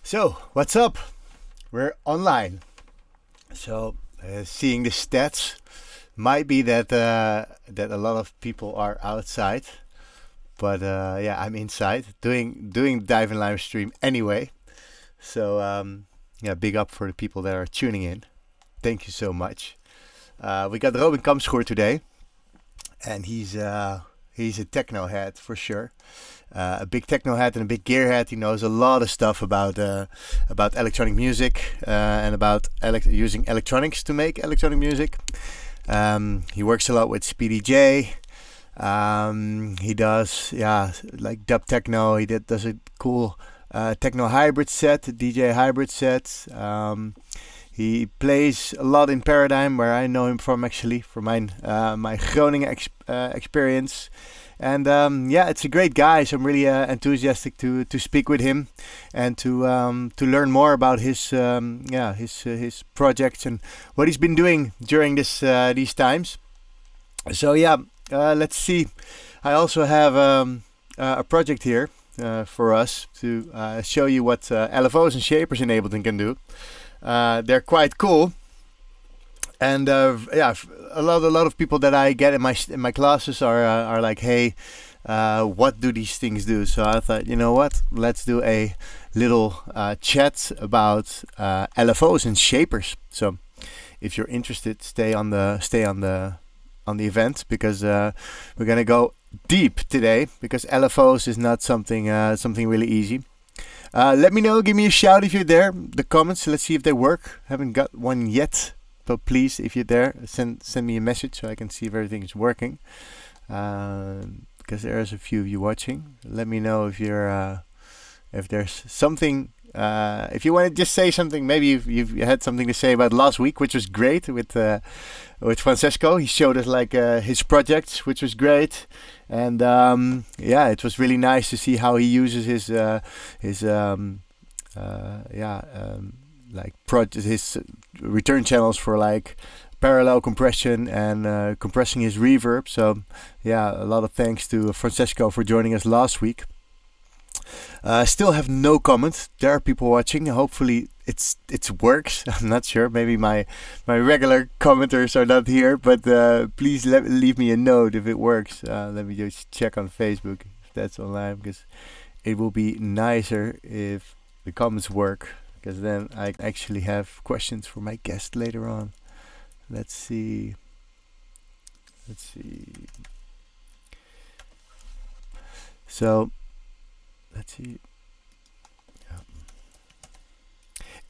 So, what's up? We're online. So, seeing the stats, might be that that a lot of people are outside, but yeah, I'm inside doing Dive and live stream anyway. So yeah, big up for the people that are tuning in. Thank you so much. We got Robin Kampschoer today, and he's a techno head for sure. A big techno head and a big gear head. He knows a lot of stuff about electronic music and about using electronics to make electronic music. He works a lot with Speedy J. He does like dub techno. He does a cool techno hybrid set, DJ hybrid set. He plays a lot in Paradigm, where I know him from, actually, from my Groningen experience. And yeah, it's a great guy. So I'm really enthusiastic to speak with him and to learn more about his projects and what he's been doing during these times. So yeah, let's see. I also have a project here for us to show you what Lfos and Shapers in Ableton can do. They're quite cool. And yeah, a lot of people that I get in my classes are like, hey, what do these things do? So I thought, you know what? Let's do a little chat about Lfos and Shapers. So if you're interested, stay on the event, because we're gonna go deep today, because Lfos is not something really easy. Let me know. Give me a shout if you're there. The comments. Let's see if they work. Haven't got one yet. So please, if you're there, send me a message so I can see if everything is working. because there's a few of you watching. Let me know if you're if there's something. If you want to just say something, maybe you've had something to say about last week, which was great with Francesco. He showed us like his projects, which was great, and yeah, it was really nice to see how he uses his his return channels for like parallel compression and compressing his reverb. So yeah, a lot of thanks to Francesco for joining us last week. Still have no comment. There are people watching. Hopefully it works. I'm not sure. Maybe my regular commenters are not here, but please leave me a note if it works. Let me just check on Facebook if that's online, because it will be nicer if the comments work, because then I actually have questions for my guest later on. Let's see. So let's see. Yeah.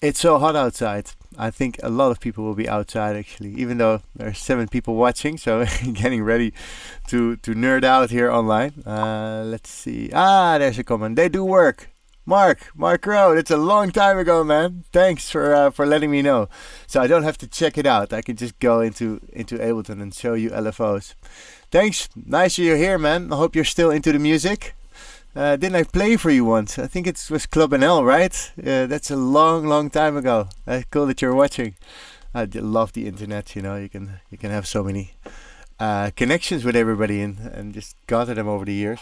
It's so hot outside. I think a lot of people will be outside actually, even though there are 7 people watching. So getting ready to nerd out here online. Let's see. There's a comment. They do work. Mark Rowe. That's a long time ago, man. Thanks for letting me know. So I don't have to check it out. I can just go into Ableton and show you Lfos. Thanks. Nice you're here, man. I hope you're still into the music. Didn't I play for you once? I think it was Club NL, right? That's a long time ago. Cool that you're watching. I love the internet. You know, you can have so many connections with everybody and just gather them over the years.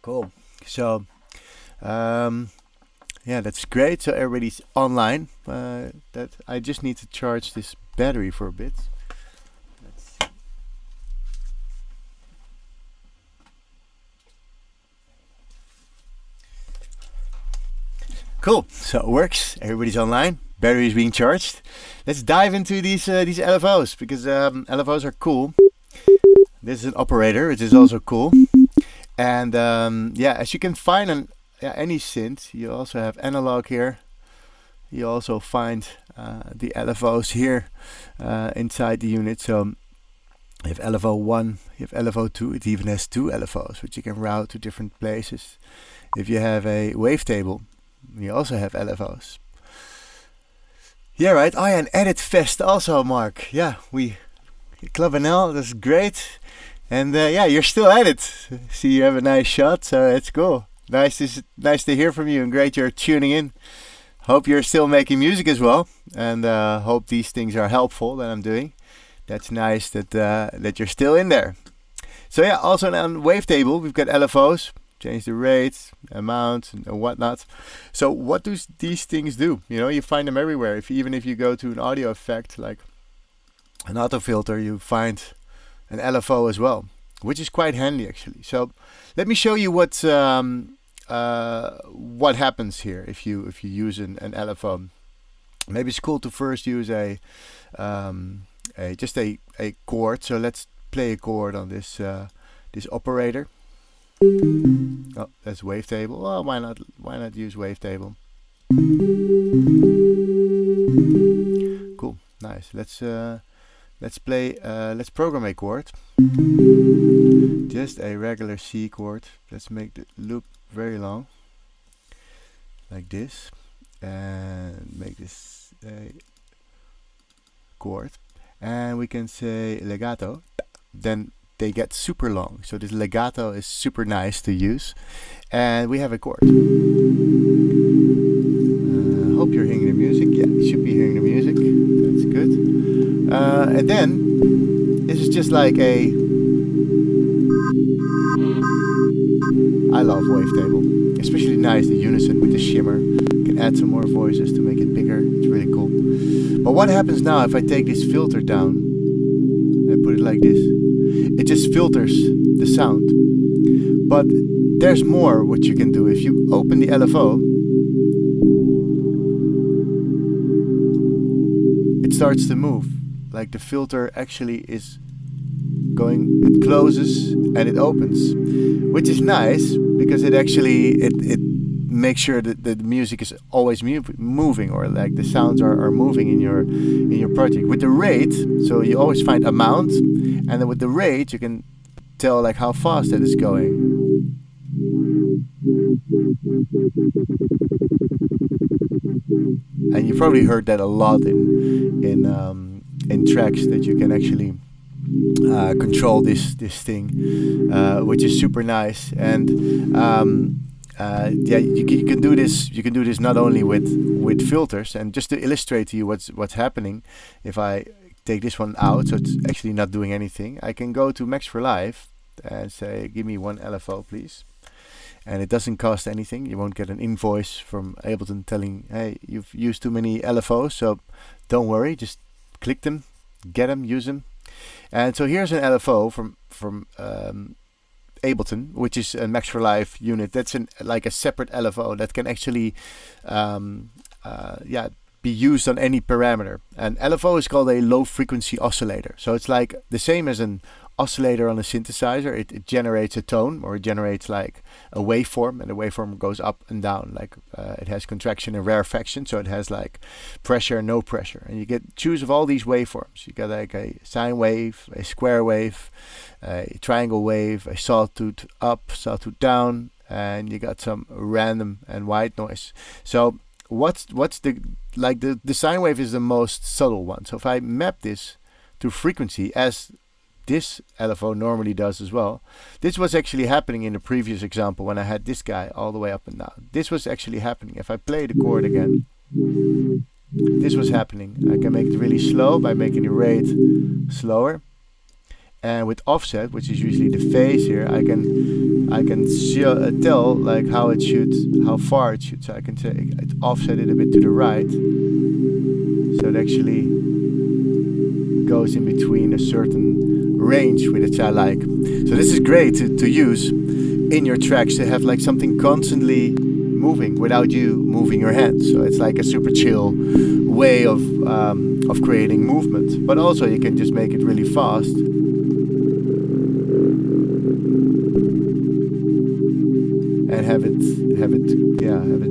Cool. So yeah, that's great. So everybody's online. That I just need to charge this battery for a bit. Cool, so it works. Everybody's online. Battery is being charged. Let's dive into these Lfos, because Lfos are cool. This is an operator, which is also cool. And yeah, as you can find on any synth, you also have analog here. You also find the Lfos here inside the unit. So you have LFO 1, you have LFO 2. It even has 2 Lfos, which you can route to different places. If you have a wavetable, you also have Lfos. Yeah, right. Oh, yeah, and Edit Fest also, Mark. Yeah, Club NL, that's great. And yeah, you're still at it. See, you have a nice shot, so it's cool. Nice to hear from you, and great you're tuning in. Hope you're still making music as well, and hope these things are helpful that I'm doing. That's nice that you're still in there. So yeah, also on Wavetable, we've got Lfos. Change the rates, amount, and whatnot. So what do these things do? You know, you find them everywhere. Even if you go to an audio effect like an auto filter, you find an LFO as well, which is quite handy actually. So let me show you what happens here if you use an LFO. Maybe it's cool to first use just a chord. So let's play a chord on this operator. Oh, that's wavetable. Well, why not use wavetable? Cool, nice. Let's program a chord. Just a regular C chord. Let's make the loop very long, like this, and make this a chord. And we can say legato. Then they get super long. So this legato is super nice to use. And we have a chord. Hope you're hearing the music. Yeah, you should be hearing the music. That's good. And then this is just like I love wavetable. Especially nice, the unison with the shimmer. You can add some more voices to make it bigger. It's really cool. But what happens now if I take this filter down and put it like this? It just filters the sound. But there's more what you can do. If you open the LFO, it starts to move. Like the filter actually is going, it closes and it opens, which is nice because it actually it makes sure that the music is always moving, or like the sounds are moving in your project. With the rate, so you always find amount, and then with the rate you can tell like how fast that is going. And you probably heard that a lot in tracks, that you can actually control this thing, which is super nice. And yeah, you can do this. You can do this not only with filters. And just to illustrate to you what's happening, if I take this one out, so it's actually not doing anything, I can go to Max for Live and say, give me one LFO, please. And it doesn't cost anything. You won't get an invoice from Ableton telling, hey, you've used too many LFOs, so don't worry, just click them, get them, use them. And so here's an LFO from Ableton, which is a Max for Live unit. That's like a separate LFO that can actually be used on any parameter. And LFO is called a low frequency oscillator. So it's like the same as an oscillator on a synthesizer. It generates a tone, or it generates like a waveform, and the waveform goes up and down. Like it has contraction and rarefaction, so it has like pressure and no pressure. And you get choose of all these waveforms. You got like a sine wave, a square wave, a triangle wave, a sawtooth up, sawtooth down, and you got some random and white noise. So what's the sine wave is the most subtle one. So if I map this to frequency, as this LFO normally does as well, this was actually happening in the previous example when I had this guy all the way up and down. This was actually happening. If I play the chord again, this was happening. I can make it really slow by making the rate slower, and with offset, which is usually the phase here, I can tell like how it shoots, how far it shoots. So I can say it offset it a bit to the right, so it actually goes in between a certain range, which I like. So this is great to use in your tracks, to have like something constantly moving without you moving your hands. So it's like a super chill way of creating movement. But also you can just make it really fast. And have it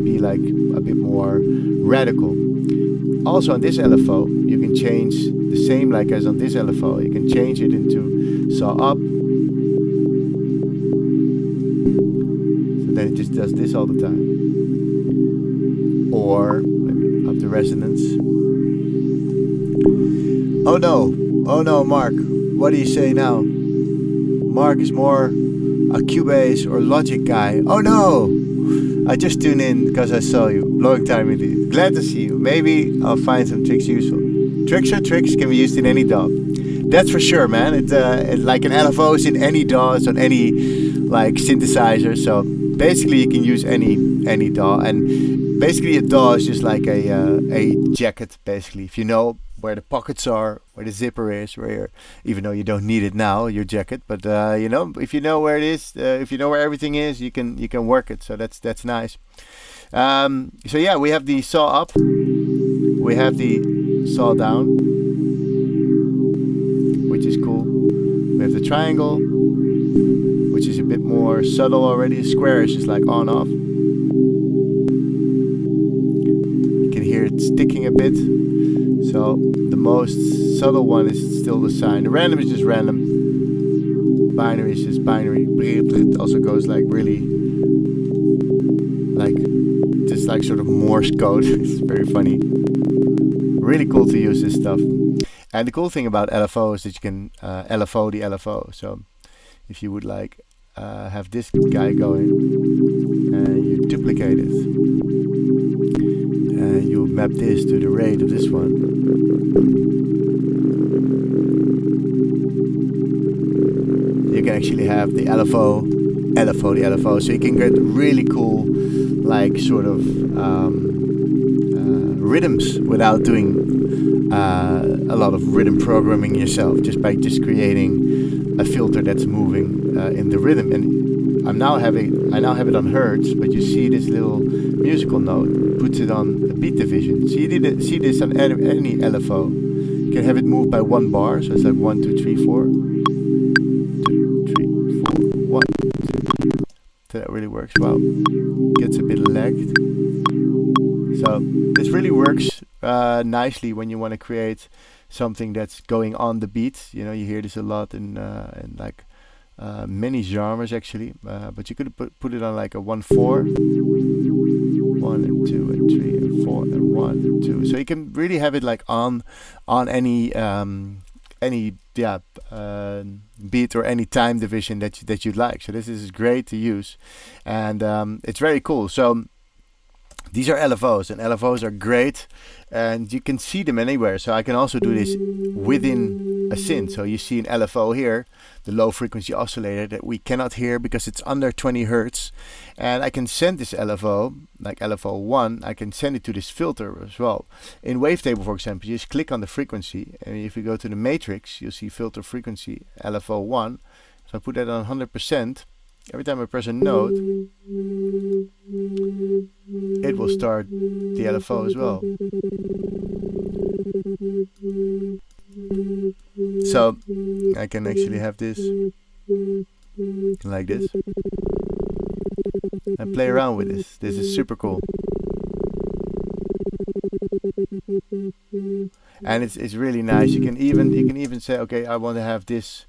be like a bit more radical. Also on this LFO, you can change the same like as on this LFO. You can change it into saw up. So then it just does this all the time. Or maybe up the resonance. Oh no, Mark. What do you say now? Mark is more a Cubase or Logic guy. Oh no! I just tuned in because I saw you. Long time indeed. Glad to see you. Maybe I'll find some tricks useful. Tricks can be used in any DAW. That's for sure, man. It's like an LFO is in any DAW, it's on any like synthesizer. So basically, you can use any DAW. And basically, a DAW is just like a jacket. Basically, if you know where the pockets are, where the zipper is, even though you don't need it now, your jacket, but if you know where it is, if you know where everything is, you can work it. So that's nice. So yeah, we have the saw up, we have the saw down, which is cool. We have the triangle, which is a bit more subtle already. Square is just like on off. You can hear it sticking a bit. So the most subtle one is still the sine. The random is just random. Binary is just binary. It also goes like really, like just like sort of Morse code. It's very funny. Really cool to use this stuff. And the cool thing about LFO is that you can LFO the LFO. So if you would like have this guy going and you duplicate it, and you map this to the rate of this one, you can actually have the LFO, the LFO. So you can get really cool, like sort of rhythms without doing a lot of rhythm programming yourself, just by creating a filter that's moving in the rhythm. And I now have it on hertz, but you see this little musical note puts it on a beat division. So you see this on any LFO. You can have it moved by one bar, so it's like 1, 2, 3, 4, 2, 3, 4, 1, 2, 3. So that really works. Wow, gets a bit lagged. So this really works nicely when you want to create something that's going on the beat. You know, you hear this a lot in like many genres actually, but you could put it on like a 1/4, 1 and 2 and 3 and 4 and 1 and 2. So you can really have it like on any beat or any time division that you'd like. So this is great to use, and it's very cool. So these are LFOs, and LFOs are great, and you can see them anywhere. So I can also do this within a synth. So you see an LFO here, the low frequency oscillator that we cannot hear because it's under 20 hertz. And I can send this LFO, like LFO1, I can send it to this filter as well. In Wavetable, for example, you just click on the frequency, and if you go to the matrix, you'll see filter frequency LFO1. So I put that on 100%. Every time I press a note, it will start the LFO as well. So I can actually have this like this and play around with this. This is super cool. And it's really nice. You can even say, okay, I want to have this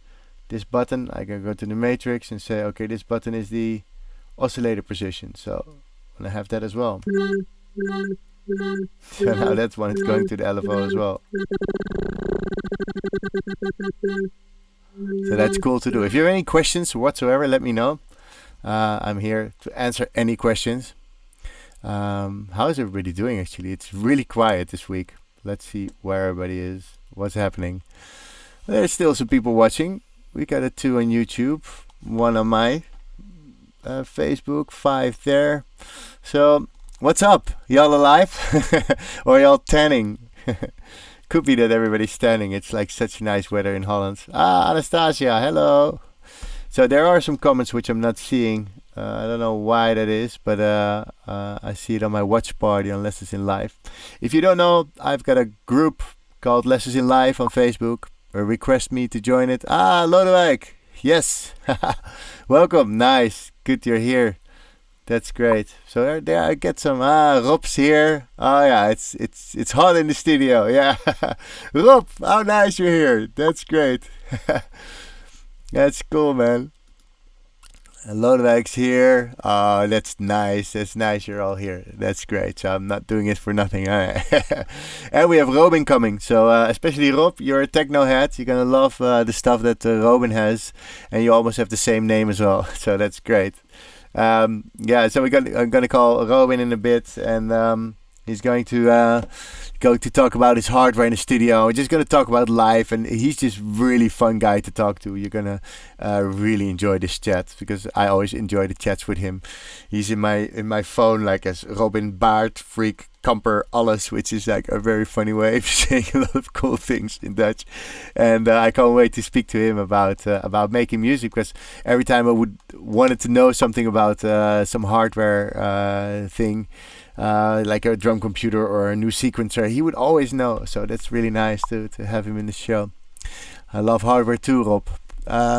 button. I can go to the matrix and say, okay, this button is the oscillator position. So I'm gonna have that as well. So now that's when it's going to the LFO as well. So that's cool to do. If you have any questions whatsoever, let me know. I'm here to answer any questions. How is everybody doing actually? It's really quiet this week. Let's see where everybody is, what's happening. There's still some people watching. We got a 2 on YouTube, 1 on my Facebook, 5 there. So what's up? Y'all alive? Or y'all tanning? Could be that everybody's tanning. It's like such nice weather in Holland. Anastasia, hello. So there are some comments which I'm not seeing. I don't know why that is, but I see it on my watch party on Lessons in Live. If you don't know, I've got a group called Lessons in Live on Facebook. Request me to join it. Lodewijk, yes. Welcome, nice, good you're here. That's great. So there I get some. Rob's here. Oh yeah, it's hot in the studio. Yeah, Rob, how nice you're here. That's great. That's cool, man. Lodewijk's here. Oh, that's nice. That's nice. You're all here. That's great. So I'm not doing it for nothing. And we have Robin coming. So especially Rob, you're a techno head. You're gonna love the stuff that Robin has, and you almost have the same name as well. So that's great. Yeah. So I'm gonna call Robin in a bit, and he's going to talk about his hardware in the studio. We're just going to talk about life, and he's just really fun guy to talk to. You're going to really enjoy this chat, because I always enjoy the chats with him. He's in my phone like as Robin Baard, Freak, Kamper, Alles, which is like a very funny way of saying a lot of cool things in Dutch. And I can't wait to speak to him about making music, because every time I wanted to know something about some hardware thing, like a drum computer or a new sequencer, he would always know. So that's really nice to have him in the show. I love hardware too, Rob.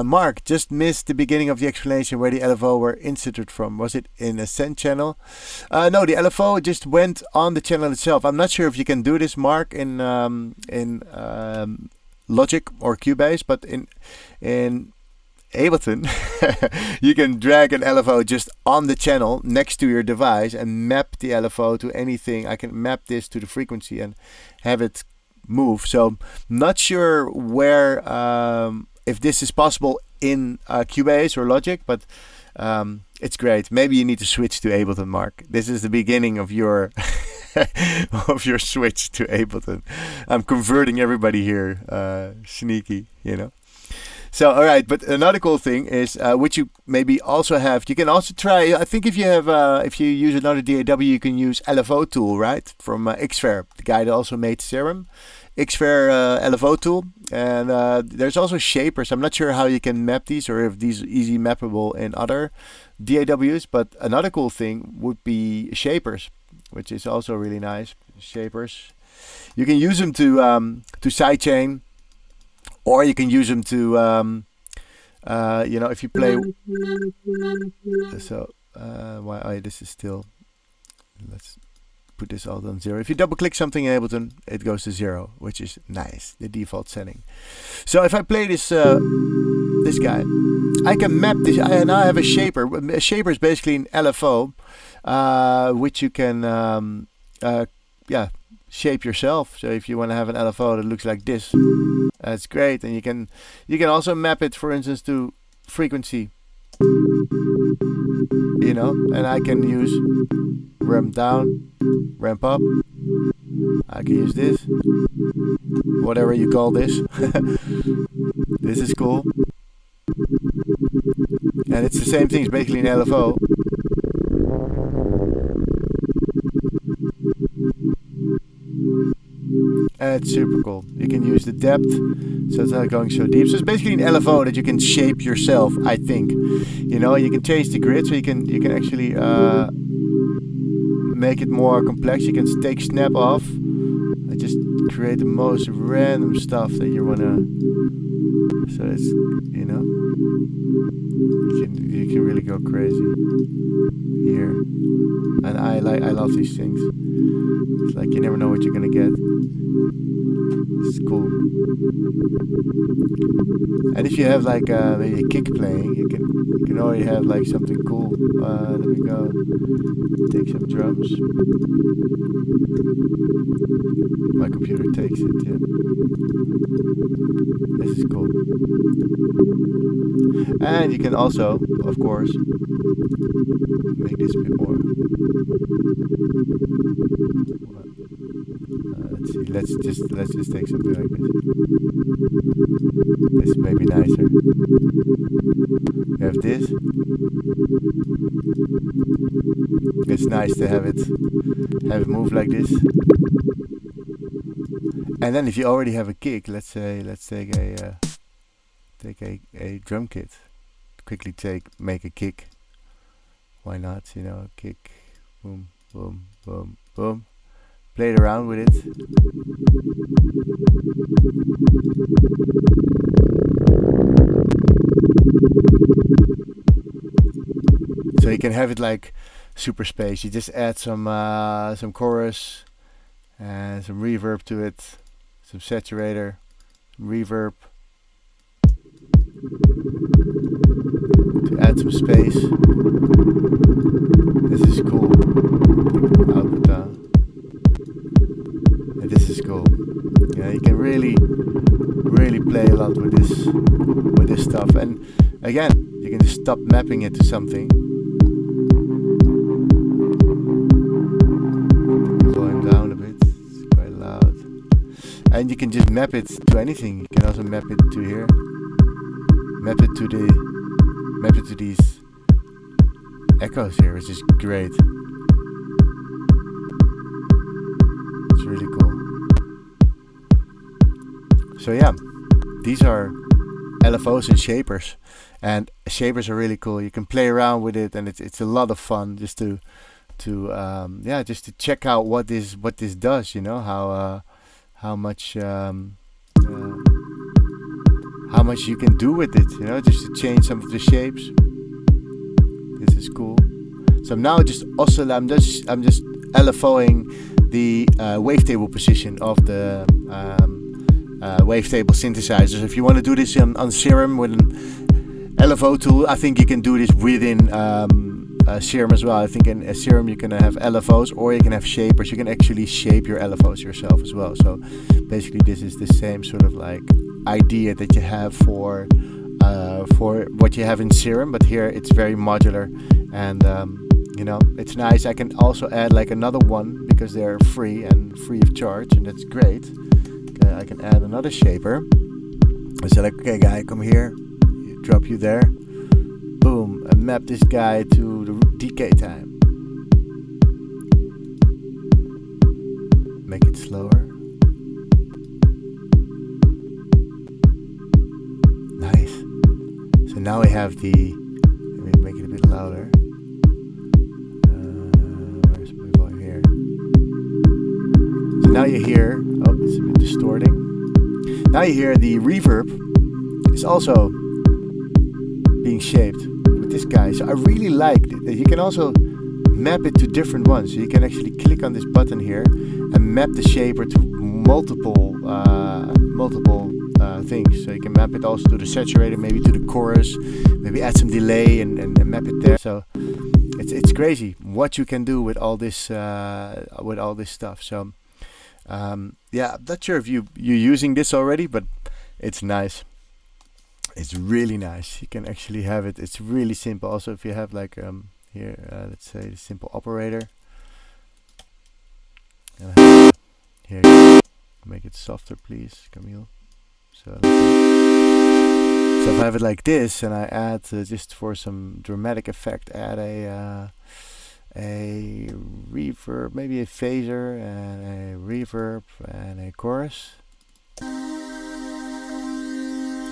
Mark, just missed the beginning of the explanation where the LFO were inserted from. Was it in a send channel? No, the LFO just went on the channel itself. I'm not sure if you can do this, Mark, in Logic or Cubase, but in Ableton, you can drag an LFO just on the channel next to your device and map the LFO to anything. I can map this to the frequency and have it move. So not sure where if this is possible in Cubase or Logic, but it's great. Maybe you need to switch to Ableton, Mark. This is the beginning of your of your switch to Ableton. I'm converting everybody here, sneaky, you know. So, all right, but another cool thing is, which you maybe also have, you can also try, I think if you use another DAW, you can use LFO tool, right? From Xfer, the guy that also made Serum. Xfer LFO tool. And there's also Shapers. I'm not sure how you can map these, or if these are easy mappable in other DAWs, but another cool thing would be Shapers, which is also really nice. Shapers. You can use them to sidechain, or you can use them to, if you play. So, this is still. Let's put this all on 0. If you double click something in Ableton, it goes to 0, which is nice, the default setting. So if I play this this guy, I can map this. I now have a shaper. A shaper is basically an LFO, which you can shape yourself. So if you want to have an LFO that looks like this, that's great. And you can also map it, for instance, to frequency. You know, and I can use ramp down, ramp up. I can use this, whatever you call this. This is cool. And it's the same thing, it's basically an LFO. And it's super cool. You can use the depth, so it's not going so deep. So it's basically an LFO that you can shape yourself, I think. You know, you can change the grid, so you can actually make it more complex. You can take snap off and just create the most random stuff that you wanna. So it's, you know, you can really go crazy here. And I love these things. It's like you never know what you're gonna get. It's cool. And if you have like maybe a kick playing, you can already have like something cool. Let me go take some drums. My computer takes it, yeah. This is cool. And you can also, of course, make this a bit more. Let's see. Let's just take something like this. This may be nicer. We have this. It's nice to have it move like this. And then if you already have a kick, let's take a drum kit. Quickly make a kick. Why not? You know, kick, boom, boom, boom, boom. Play it around with it. So you can have it like super space. You just add some chorus and some reverb to it, some saturator, some reverb to add some space. This is cool. Output down. And this is cool. Yeah, you can really play a lot with this stuff. And again, you can just stop mapping it to something. Volume down a bit. It's quite loud. And you can just map it to anything. You can also map it to here. Map it to these echoes here, which is great. It's really cool. So yeah, these are Lfos and Shapers, and Shapers are really cool. You can play around with it, and it's a lot of fun just to check out what this does. You know how much you can do with it. You know, just to change some of the shapes. This is cool. So now I'm just LFOing the wavetable position of the wavetable synthesizers. If you want to do this on Serum with an LFO tool, I think you can do this within Serum as well. I think in Serum you can have LFOs or you can have Shapers. You can actually shape your LFOs yourself as well. So basically this is the same sort of like idea that you have for what you have in Serum, but here it's very modular, and you know, it's nice. I can also add like another one because they're free and free of charge, and that's great. I can add another shaper. I said, like, okay guy, come here, drop you there, boom, and map this guy to the decay time. Make it slower. Nice. So now we have the, let me make it a bit louder. Where's my volume here? So now you hear, oh, it's a bit distorting. Now you hear the reverb is also being shaped with this guy. So I really like that you can also map it to different ones. So you can actually click on this button here and map the shaper to multiple things. So you can map it also to the saturator, maybe to the chorus, maybe add some delay and map it there. So it's crazy what you can do with all this stuff. So yeah, I'm not sure if you're using this already, but it's nice. It's really nice. You can actually have it. It's really simple. Also, if you have like here, let's say the simple operator. Here, make it softer, please, Camiel. So if I have it like this, and I add just for some dramatic effect, add a reverb, maybe a phaser and a reverb and a chorus.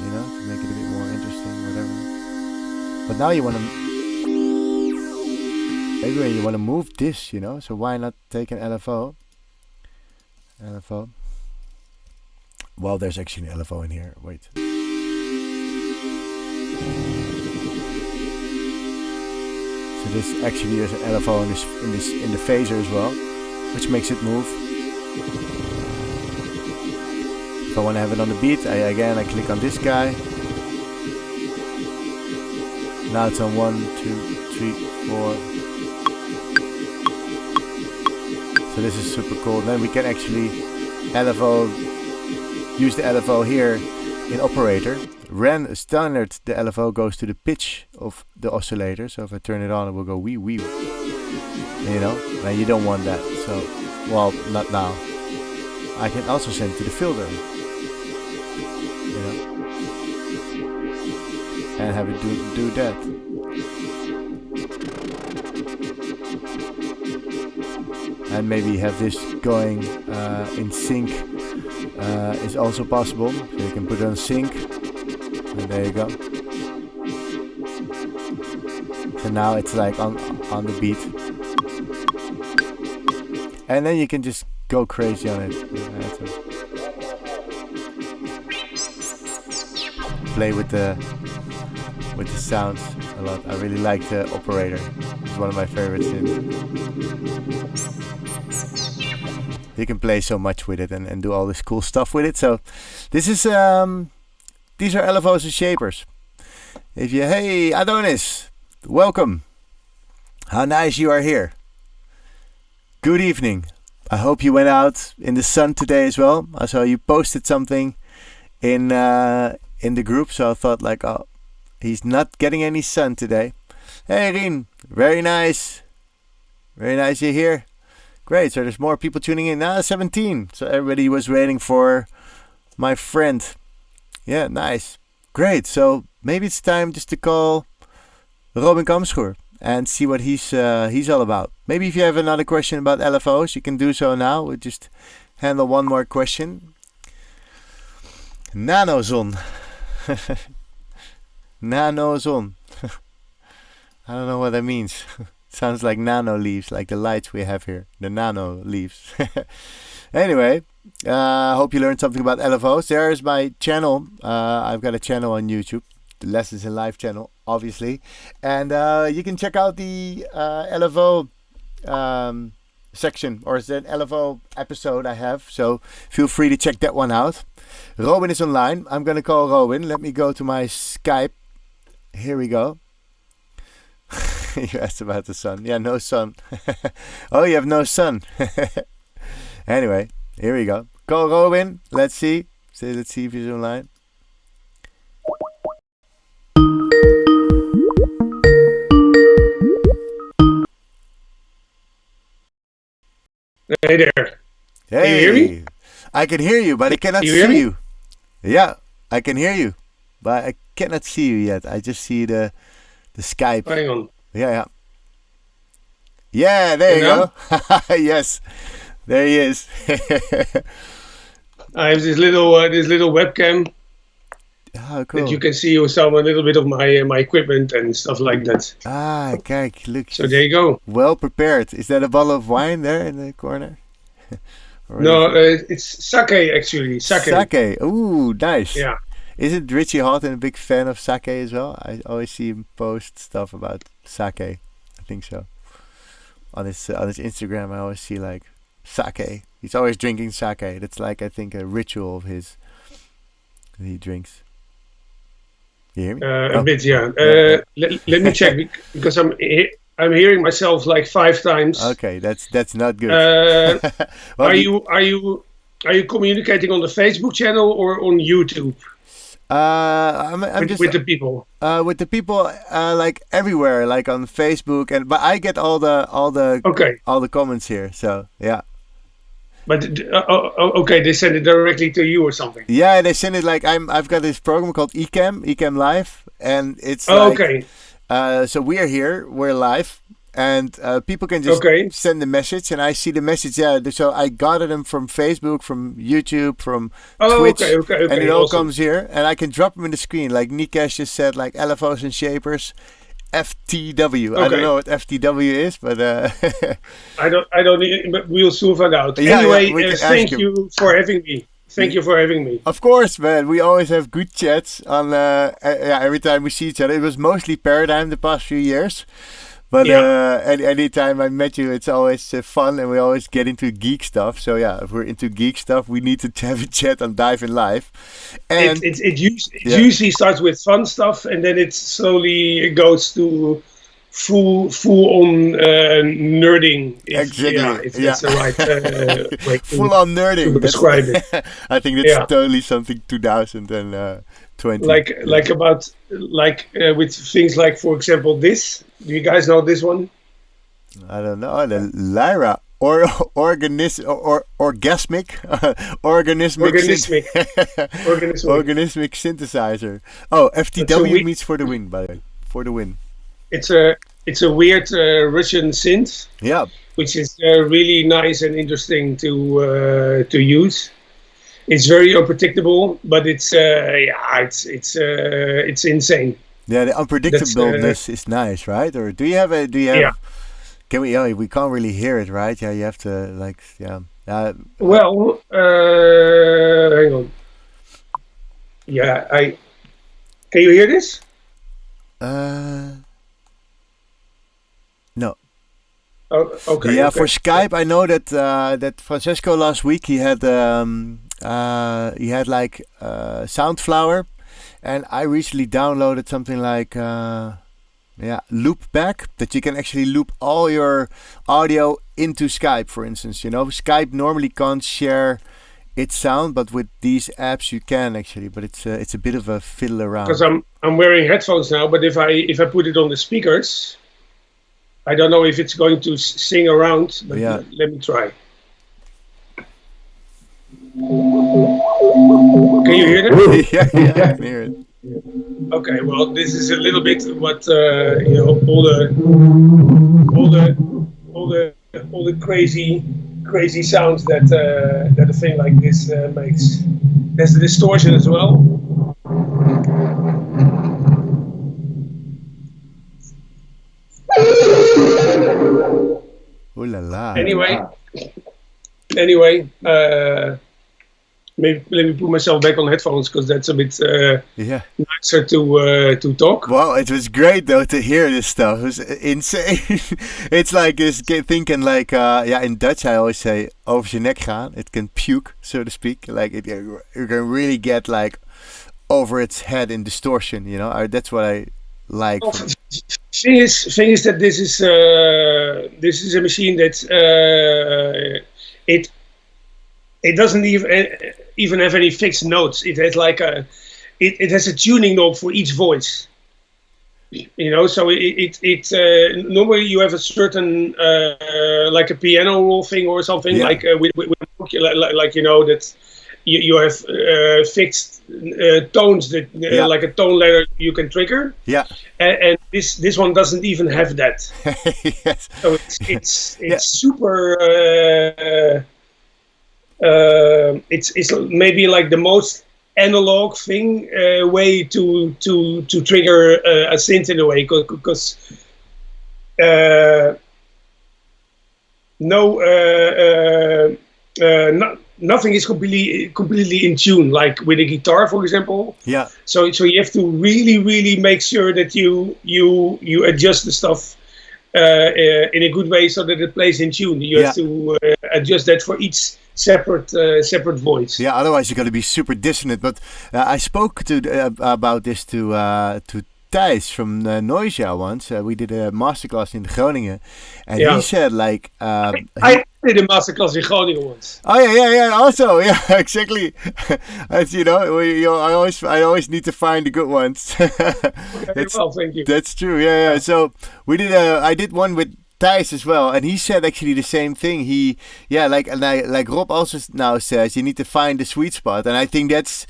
You know, to make it a bit more interesting, whatever. But now you want to, maybe when you want to move this, you know, so why not take an LFO? Well, there's actually an LFO in here. Wait. So this actually is an LFO in the phaser as well, which makes it move. If I want to have it on the beat, I click on this guy. Now it's on 1, 2, 3, 4. So this is super cool. Then we can actually use the LFO here in operator. Standard, the LFO goes to the pitch of the oscillator. So if I turn it on, it will go wee wee. You know, and you don't want that. So, well, not now. I can also send it to the filter. You know, and have it do that. And maybe have this going in sync is also possible. So you can put it on sync, and there you go. So now it's like on the beat, and then you can just go crazy on it. Play with the sounds a lot. I really like the operator. It's one of my favorites. You can play so much with it and do all this cool stuff with it. So this is these are Lfos and Shapers. Hey Adonis, welcome. How nice you are here. Good evening. I hope you went out in the sun today as well. I saw you posted something in the group, so I thought like, oh, he's not getting any sun today. Hey Rien, very nice. Very nice you're here. Great, so there's more people tuning in. Now 17. So everybody was waiting for my friend. Yeah, nice. Great, so maybe it's time just to call Robin Kampschoer and see what he's all about. Maybe if you have another question about LFOs, you can do so now. We'll just handle one more question. Nanozon. Nanozon. I don't know what that means. Sounds like nano leaves, like the lights we have here. The nano leaves. Anyway, hope you learned something about LFOs. There is my channel. I've got a channel on YouTube, the Lessons in Live channel, obviously. And you can check out the LFO section, or it's an LFO episode I have. So feel free to check that one out. Robin is online. I'm going to call Robin. Let me go to my Skype. Here we go. You asked about the sun. Yeah, no sun. Oh, you have no sun. Anyway, here we go. Call Robin. Let's see. Let's see if he's online. Hey there. Hey. Can you hear me? I can hear you, but I cannot see you. Yeah, I can hear you, but I cannot see you yet. I just see the Skype. Hang on. Yeah. Yeah, there you go. Yes, there he is. I have this little webcam Oh, cool. that you can see also a little bit of my equipment and stuff like that. Ah, kijk, look. So there you go. Well prepared. Is that a bottle of wine there in the corner? No, it's sake actually. Sake. Ooh, nice. Yeah. Isn't Richie Houghton a big fan of sake as well? I always see him post stuff about sake. I think so. on his Instagram, I always see like sake. He's always drinking sake. That's like, I think, a ritual of his that he drinks. You hear me? A bit, yeah. Let me check because I'm hearing myself like 5 times. Okay, that's not good. Well, are you communicating on the Facebook channel or on YouTube? I'm just with the people. With the people, like everywhere, like on Facebook, but I get all the comments here. So yeah. But okay, they send it directly to you or something. Yeah, they send it like I've got this program called Ecamm Live, and it's okay. So we are here, we're live, and people can just send the message, and I see the message. Yeah, so I gathered them from Facebook, from YouTube, from Twitch, and it all comes here, and I can drop them in the screen. Like Nikesh just said, like Lfos and Shapers. FTW. I don't know what FTW is, but I don't. But we'll soon find out. Yeah, anyway, thank you for having me. Thank you for having me. Of course, man. We always have good chats on. Every time we see each other, it was mostly Paradigm the past few years. But anytime I met you, it's always fun, and we always get into geek stuff. So yeah, if we're into geek stuff, we need to have a chat on Dive in Live. And it usually starts with fun stuff, and then it slowly goes to full on nerding. If that's the right way full on nerding to describe it. I think that's totally something 2020. Like with things like, for example, this. Do you guys know this one? I don't know. The Lyra organismic synthesizer. Oh, FTW means for the win, by the way. For the win. It's a weird Russian synth. Yeah. Which is really nice and interesting to use. It's very unpredictable, but it's insane. Yeah, the unpredictableness is nice, right? Or do you have? Can we? Oh, we can't really hear it, right? Yeah, you have to like, yeah. Well, hang on. Yeah, Can you hear this? No. Oh, okay. Yeah, for Skype, I know that Francesco last week he had like Soundflower. And I recently downloaded something like Loopback, that you can actually loop all your audio into Skype, for instance. You know, Skype normally can't share its sound, but with these apps you can actually. But it's a bit of a fiddle around. Because I'm wearing headphones now, but if I put it on the speakers, I don't know if it's going to sing around. But let me try. Can you hear that? Yeah, I can hear it. Okay, well, this is a little bit what all the crazy sounds that a thing like this makes. There's the distortion as well. Ooh la la. Anyway, maybe let me put myself back on headphones because that's a bit nicer to talk. Wow, it was great though to hear this stuff. It was insane. It's like this thinking like in Dutch I always say over zijn nek gaan. It can puke, so to speak. Like you can really get like over its head in distortion. You know, that's what I like. Well, thing is that this is a machine that it doesn't even have any fixed notes. It has like it has a tuning knob for each voice. You know, so it normally you have a certain like a piano roll thing or something like with like you know that you have fixed tones that like a tone ladder you can trigger. Yeah. And this one doesn't even have that. Yes. So it's super. It's maybe like the most analog thing way to trigger a synth in a way because nothing is completely in tune, like with a guitar, for example. Yeah. So you have to really make sure that you adjust the stuff in a good way so that it plays in tune. You Yeah. have to adjust that for each separate voice. Yeah, otherwise you're going to be super dissonant. But I spoke to about this to Thijs from Noisia once. We did a masterclass in Groningen, and he Yeah. said like I did a masterclass in Groningen once. oh yeah. Also, yeah, exactly. As you know, I always need to find the good ones. Very well, thank you. That's true. Yeah. So we did I did one with Thijs as well, and he said actually the same thing. Like Rob also now says, you need to find the sweet spot, and I think that's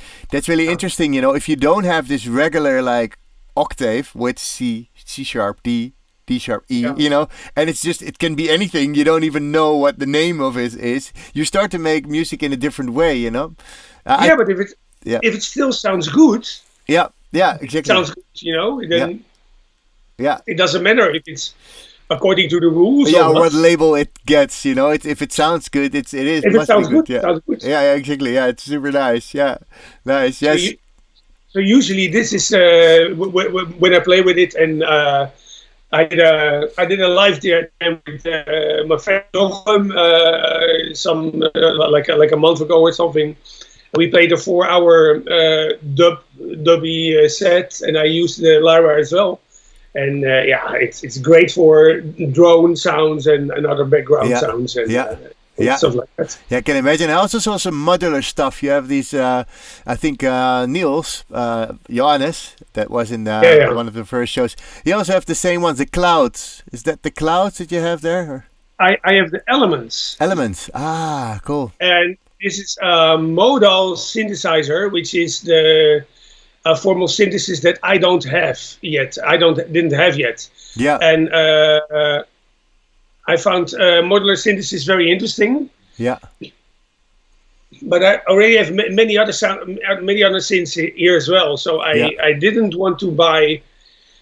really interesting. You know, if you don't have this regular like octave with C sharp, D sharp, E, Yeah. you know, and it can be anything. You don't even know what the name of it is. You start to make music in a different way, you know. But if it still sounds good, Yeah, exactly. sounds good, you know, then Yeah. it doesn't matter if it's according to the rules. Yeah, or not. what label it gets, you know. If it sounds good, it is. If it Must sounds be good. good, it sounds good. Yeah, exactly. Yeah, it's super nice. Yeah, nice. So, Yes. so usually this is when I play with it, and I did a live there with my friend Jochem, like a month ago or something. We played a 4-hour dubby set, and I used the Lyra as well. And it's great for drone sounds and other background sounds and stuff like that. Yeah, I can imagine. I also saw some modular stuff. You have these, I think Niels, Johannes, that was in one of the first shows. You also have the same ones, the clouds. Is that the clouds that you have there? Or? I have the elements. Elements. Ah, cool. And this is a Modal Synthesizer, which is the formal synthesis that I don't have yet. Didn't have yet. Yeah. And I found modular synthesis very interesting. Yeah. But I already have many other synths here as well. So I didn't want to buy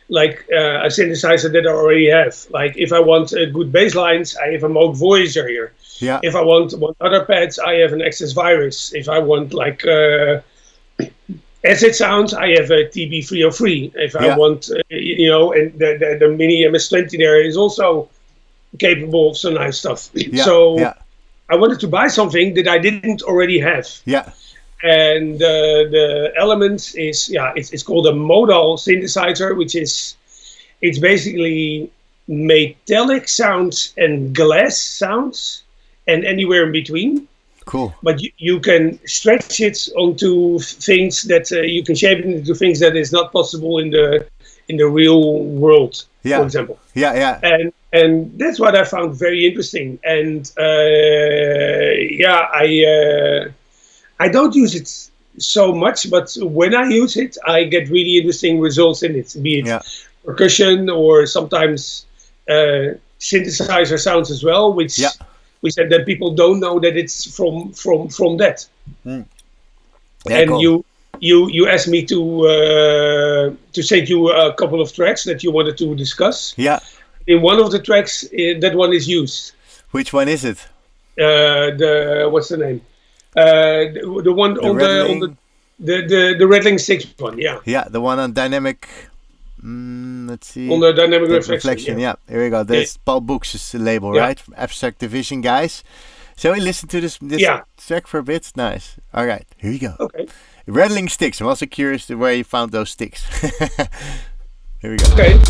like a synthesizer that I already have. Like if I want good bass lines, I have a Moog Voyager here. Yeah. If I want other pads, I have an Access Virus. If I want like acid sounds, I have a TB303. If I want, and the mini MS-20 there is also capable of some nice stuff. I wanted to buy something that I didn't already have. Yeah. And the element is, it's called a modal synthesizer, which is, it's basically metallic sounds and glass sounds and anywhere in between. Cool. But you can stretch it onto things that you can shape it into things that is not possible in the real world, for example. Yeah. And that's what I found very interesting. And I don't use it so much, but when I use it, I get really interesting results in it, be it percussion or sometimes synthesizer sounds as well, which we said that people don't know that it's from that. Yeah, and cool. you asked me to send you a couple of tracks that you wanted to discuss. Yeah. In one of the tracks, that one is used. Which one is it? What's the name? The one on the Rattling 6 one, yeah. Yeah, the one on dynamic. Let's see. On the dynamic reflection. Yeah. Here we go. That's Paul Book's label, right? From Abstract Division, guys. So we listen to this track for a bit. Nice. All right, here we go. Okay. Rattling sticks. I'm also curious where you found those sticks. Here we go. Okay.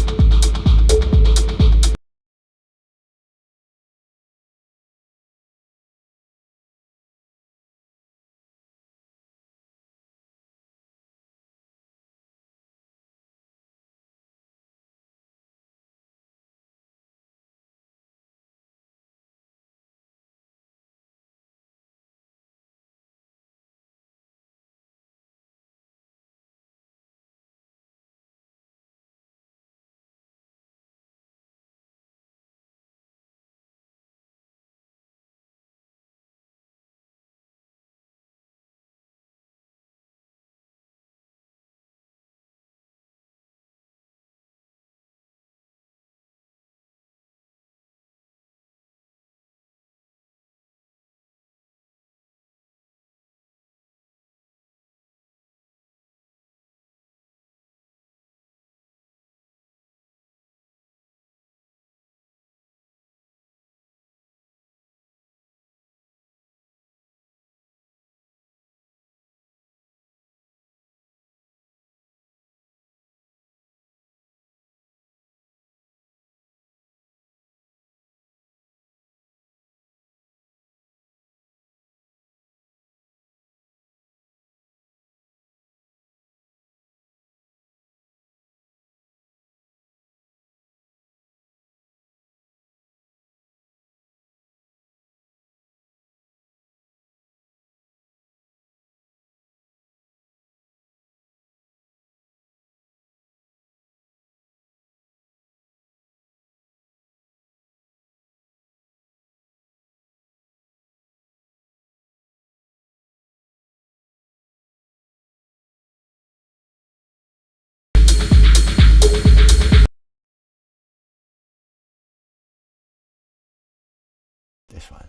this one.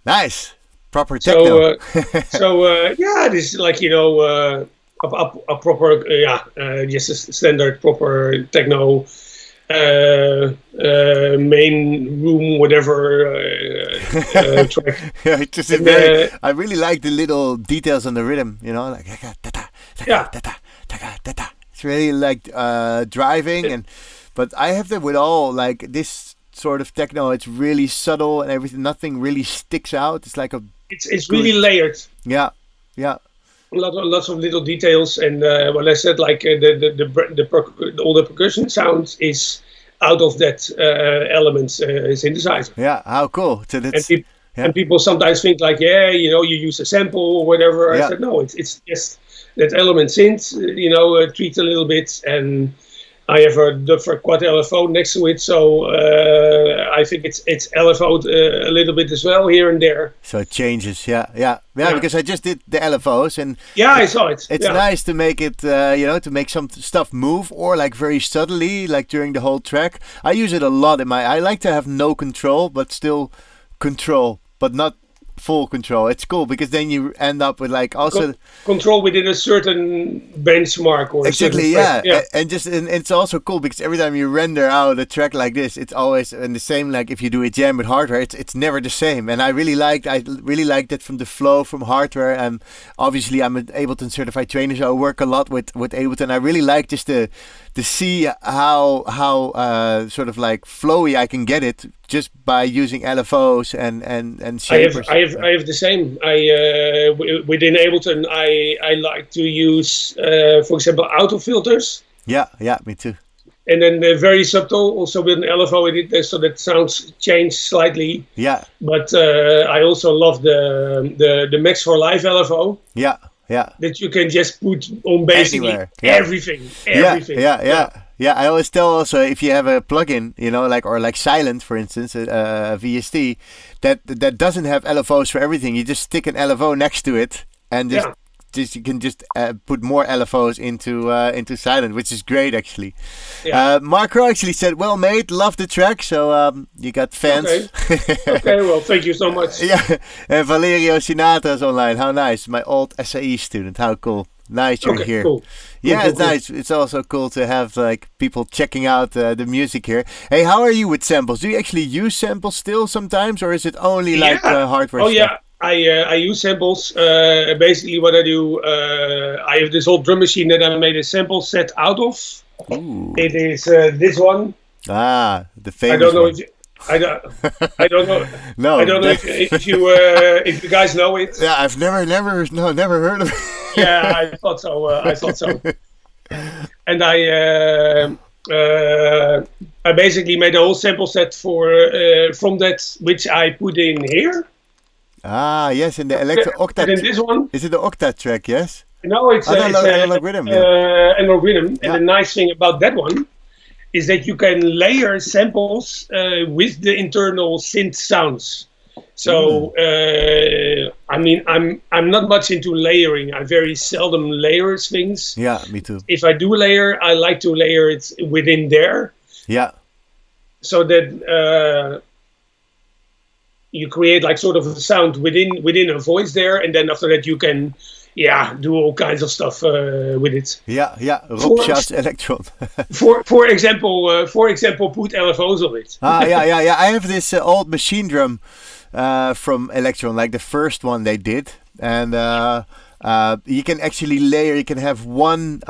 Nice. Proper techno. Yeah, this is like, a proper, just a standard proper techno main room, whatever track. Yeah, it's just I really like the little details on the rhythm, like it's really like driving, but I have that with all like this sort of techno. It's really subtle and everything. Nothing really sticks out. It's like it's really layered. Yeah. Lots of little details, and what I said, like all the percussion sounds is out of that element synthesizer. Yeah, how cool! So that's, and people sometimes think like, you use a sample or whatever. I said no, it's just that element synth, tweaked a little bit, and I have a Duffer Quad Lfo next to it, so I think it's Lfo'd a little bit as well here and there. So it changes, yeah. Because I just did the Lfos, and I saw it. It's nice to make it, to make some stuff move, or like very subtly, like during the whole track. I use it a lot I like to have no control, but still control, but not full control. It's cool because then you end up with like also control within a certain benchmark or exactly, and it's also cool because every time you render out a track like this, it's always in the same. Like if you do a jam with hardware, it's never the same. And I really like that from the flow from hardware. And obviously I'm an Ableton certified trainer, so I work a lot with Ableton. I really like just to see how sort of like flowy I can get it just by using Lfos and shapers. I have the same. Within Ableton, I like to use, for example, auto filters. Yeah, me too. And then very subtle, also with an Lfo in it, so that sounds change slightly. Yeah. But I also love the Max for Live Lfo. Yeah. That you can just put on basically everything. Yeah. I always tell also if you have a plugin, like Silent, for instance, VST, that doesn't have LFOs for everything. You just stick an LFO next to it, and you can just put more LFOs into Silent, which is great actually. Marco actually said, "Well made, love the track." So you got fans. Okay, well, thank you so much. Yeah, and Valerio Sinatra is online. How nice! My old SAE student. How cool! Nice you're here. Cool. It's nice. It's also cool to have like people checking out the music here. Hey, how are you with samples? Do you actually use samples still sometimes, or is it only like hardware stuff? Yeah. I use samples. Basically, what I do, I have this old drum machine that I made a sample set out of. Ooh. It is this one. Ah, the famous I don't know one. if you, I don't know. No, I don't know if you guys know it. Yeah, I've never heard of it. Yeah, I thought so. And I basically made a whole sample set for from that, which I put in here. Ah, yes, in the electro octet. And in this one, is it the octet track? Yes. No, it's analog rhythm. Analog rhythm. And the nice thing about that one is that you can layer samples with the internal synth sounds. So I mean, I'm not much into layering. I very seldom layer things. Yeah, me too. If I do layer, I like to layer it within there. Yeah. So that you create like sort of a sound within a voice there, and then after that you can do all kinds of stuff with it. Yeah. Robshot's Electron. for example, put Lfos on it. Yeah. I have this old machine drum from Electron, like the first one they did, and you can actually layer. You can have one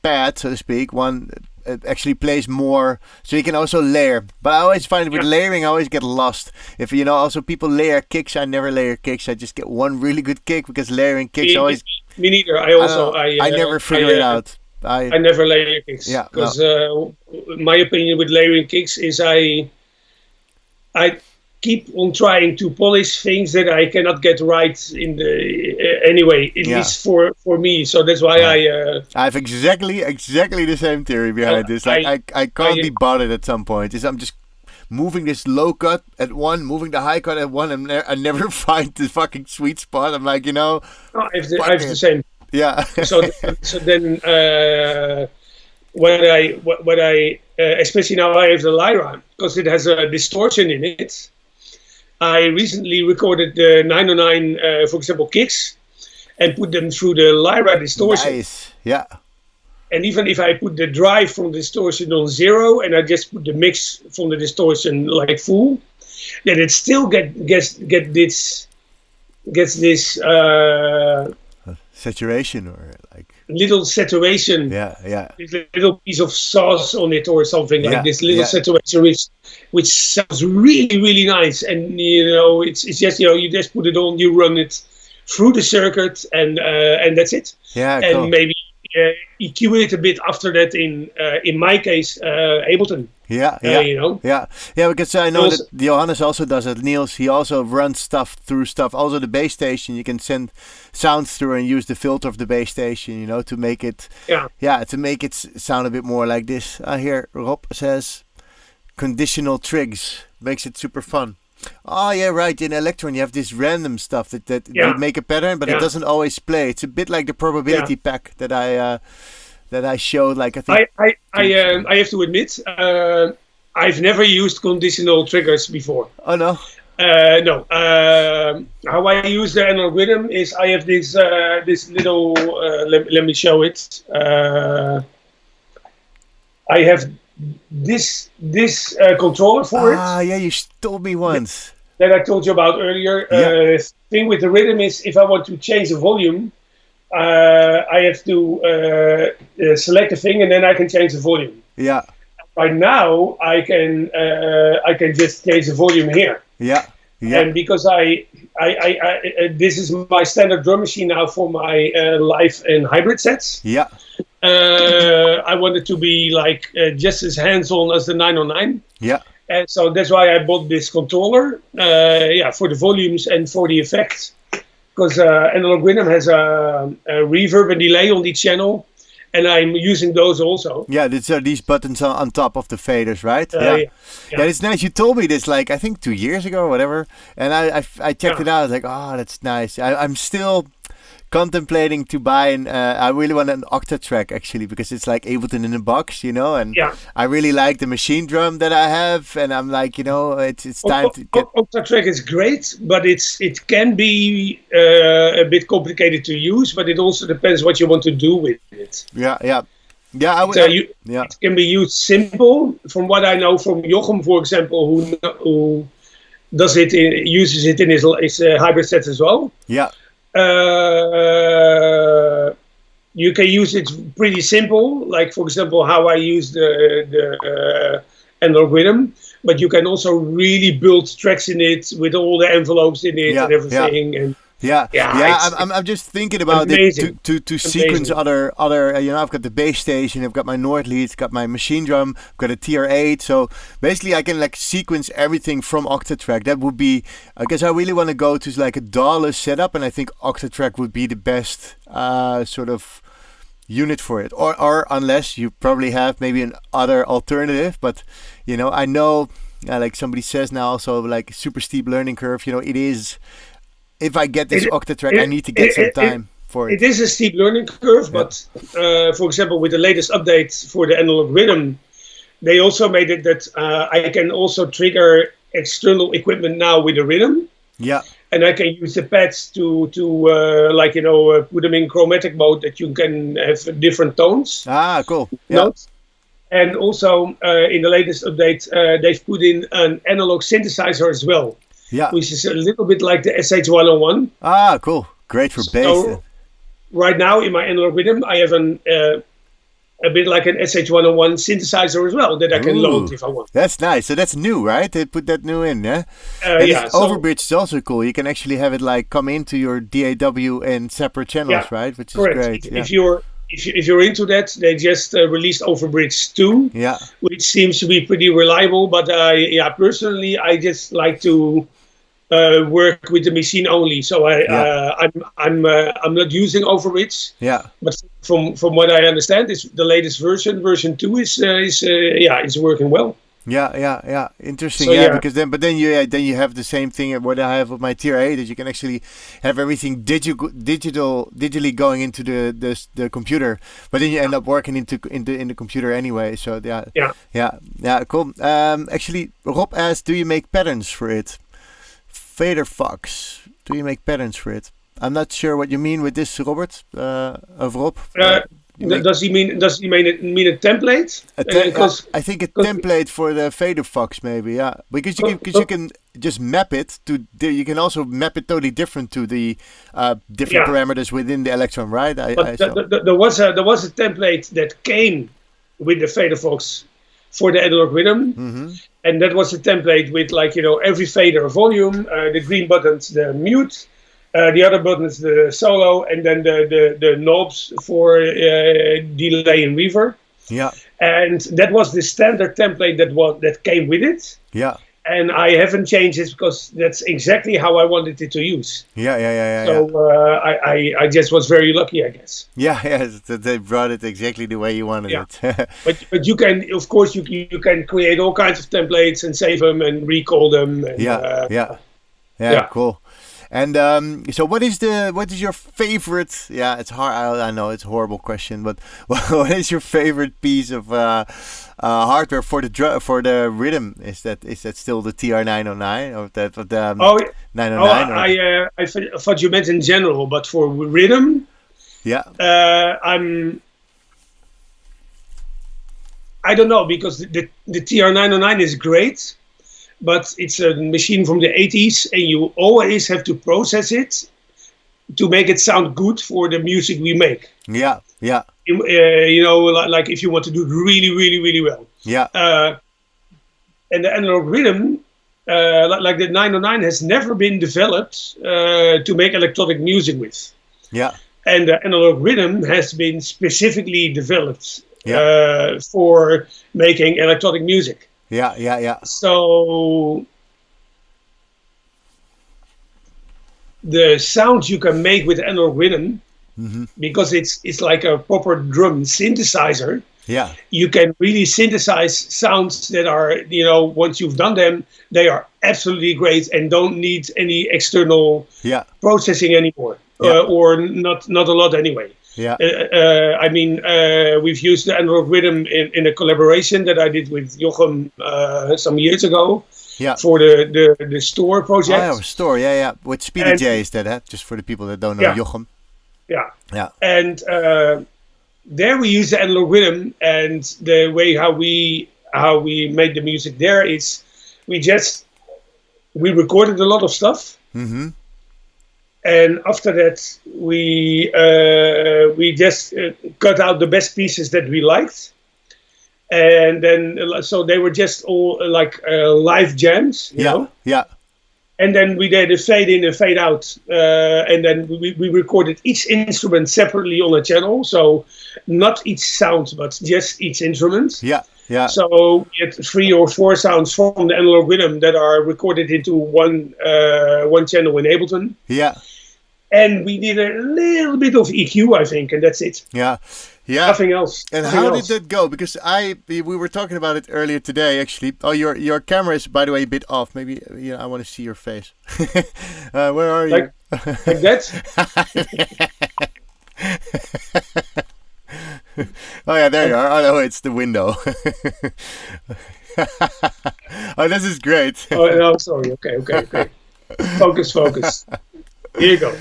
pad, so to speak, one. It actually plays more, so you can also layer. But I always find with layering, I always get lost. If also people layer kicks, I never layer kicks. I just get one really good kick because layering kicks always. Me neither. I never figure it out. I never layer kicks because my opinion with layering kicks is I keep on trying to polish things that I cannot get right in the anyway, at least for me. So that's why I have exactly the same theory behind this. Like I can't be bothered at some point. I'm just moving this low cut at one, moving the high cut at one, and I never find the fucking sweet spot. I'm like, I have the same. Yeah. so then what I especially now I have the Lyra because it has a distortion in it. I recently recorded the 909, for example, kicks, and put them through the Lyra distortion. Nice. Yeah. And even if I put the drive from the distortion on 0 and I just put the mix from the distortion like full, then it still gets this saturation or like little saturation. Yeah. This little piece of sauce on it or something like this little saturation, which sounds really, really nice. And it's just you just put it on, you run it through the circuit, and that's it. Yeah, and cool. Maybe EQ it a bit after that. In my case, Ableton. Yeah, because I know that Johannes also does it. Niels, he also runs stuff through stuff. Also the base station, you can send sounds through and use the filter of the base station, to make it, to make it sound a bit more like this. I hear Rob says, conditional trigs makes it super fun. Oh yeah, right. In Electron, you have this random stuff that you make a pattern, but it doesn't always play. It's a bit like the probability pack that I showed. Like I think I have to admit, I've never used conditional triggers before. Oh no. No. How I use the analog rhythm is I have this little. Let me show it. I have this controller for it. Ah, yeah, you told me once. That I told you about earlier. Thing with the rhythm is if I want to change the volume, I have to select the thing and then I can change the volume. Yeah. Right now I can just change the volume here. Yeah. And because I this is my standard drum machine now for my live and hybrid sets. Yeah. I wanted to be like just as hands-on as the 909. Yeah. And so that's why I bought this controller. For the volumes and for the effects. Because analog rhythm has a reverb and delay on each channel, and I'm using those also. Yeah, these are these buttons on top of the faders, right? Yeah, it's nice. You told me this like I think 2 years ago or whatever, and I checked it out. I was like, oh, that's nice. I'm still contemplating to buy I really want an Octatrack actually, because it's like Ableton in a box, and I really like the machine drum that I have, and I'm like, it's time to get. Octatrack is great, but it can be a bit complicated to use, but it also depends what you want to do with it. Yeah. It can be used simple. From what I know from Jochem, for example, who does it uses it in his hybrid sets as well. Yeah. You can use it pretty simple, like for example how I use the analog rhythm, but you can also really build tracks in it with all the envelopes in it and everything. I'm just thinking about it to sequence other I've got the bass station, I've got my Nord leads, got my machine drum, I've got a TR8, so basically I can like sequence everything from Octatrack. That would be, I guess I really want to go to like a DAW-less setup, and I think Octatrack would be the best sort of unit for it, or unless you probably have maybe an other alternative, but I know like somebody says now also, like super steep learning curve, it is. If I get this Octatrack, I need to get some time for it. It is a steep learning curve, but for example, with the latest update for the analog rhythm, they also made it that I can also trigger external equipment now with the rhythm. Yeah. And I can use the pads to put them in chromatic mode that you can have different tones. Ah, cool. Yeah. Notes. And also in the latest update, they've put in an analog synthesizer as well. Yeah, which is a little bit like the SH101. Ah, cool. Great for bass. So, right now in my analog rhythm, I have a bit like an SH101 synthesizer as well that I can load if I want. That's nice. So that's new, right? They put that new in, yeah? Overbridge is also cool. You can actually have it like come into your DAW in separate channels, right? Which is great. If you're into that, they just released Overbridge 2, which seems to be pretty reliable. But personally, I just like to work with the machine only. So I'm not using Overbridge. Yeah. But from what I understand, is the latest version 2 is working well. Yeah. Interesting. So, because then you have the same thing as what I have with my TR8, that you can actually have everything digitally going into the computer, but then you end up working in the computer anyway. So cool. Actually, Rob asked, do you make patterns for it? fader fox. Do you make patterns for it? I'm not sure what you mean with this, Robert. Of Rob. Does he mean a template? I think a template for the fader fox, maybe. Yeah, because you can just map it to. You can also map it totally different to the different parameters within the Electron, right? There was a template that came with the fader fox for the analog rhythm, and that was a template with every fader a volume, the green buttons the mute. The other buttons, the solo, and then the knobs for delay and reverb. Yeah. And that was the standard template that came with it. Yeah. And I haven't changed it because that's exactly how I wanted it to use. Yeah. So I just was very lucky, I guess. Yeah. They brought it exactly the way you wanted it. but you can, of course, you can create all kinds of templates and save them and recall them. And, yeah. Cool. And so, what is your favorite? Yeah, it's hard. I know it's a horrible question, but what is your favorite piece of hardware for the rhythm? Is that still the TR-909 or that the 909? I thought you meant in general, but for rhythm, I don't know, because the TR-909 is great. But it's a machine from the 80s, and you always have to process it to make it sound good for the music we make. Yeah. Like if you want to do it really, really, really well. Yeah. And the analog rhythm, like the 909, has never been developed to make electronic music with. Yeah. And the analog rhythm has been specifically developed for making electronic music. Yeah. So the sound you can make with analog rhythm, because it's like a proper drum synthesizer. Yeah. You can really synthesize sounds that are, once you've done them, they are absolutely great and don't need any external processing anymore, or not a lot anyway. Yeah. We've used the analog rhythm in a collaboration that I did with Jochem some years ago. Yeah. For the Stoor project. Oh, Stoor, yeah. With Speedy J is that, huh? Just for the people that don't know Jochem. Yeah. And there we use the analog rhythm, and the way how we made the music there is we recorded a lot of stuff. Mm-hmm. And after that, we just cut out the best pieces that we liked, and then so they were just all like live jams, you know. Yeah. And then we did a fade in and fade out, and then we recorded each instrument separately on a channel, so not each sound, but just each instrument. Yeah. Yeah. So we had 3 or 4 sounds from the analog rhythm that are recorded into one channel in Ableton. Yeah. And we did a little bit of EQ, I think, and that's it. Yeah. Nothing else. And how did that go? Because we were talking about it earlier today, actually. Oh, your camera is, by the way, a bit off. Maybe I want to see your face. Where are you? Like that? Oh yeah, there you are. Oh no, it's the window. Oh, this is great. Oh no, sorry. Okay. Focus. Here you go.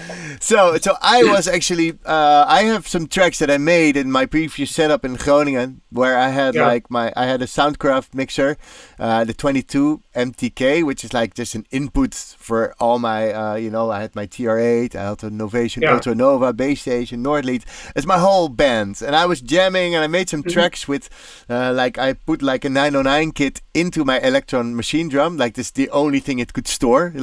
So I was actually I have some tracks that I made in my previous setup in Groningen, where I had I had a Soundcraft mixer, the 22 MTK, which is like just an input for all my I had my TR8, I had a Novation Ultra Nova, Bass Station, Nordlead. It's my whole band, and I was jamming, and I made some tracks with I put like a 909 kit into my Electron machine drum, like this is the only thing it could store,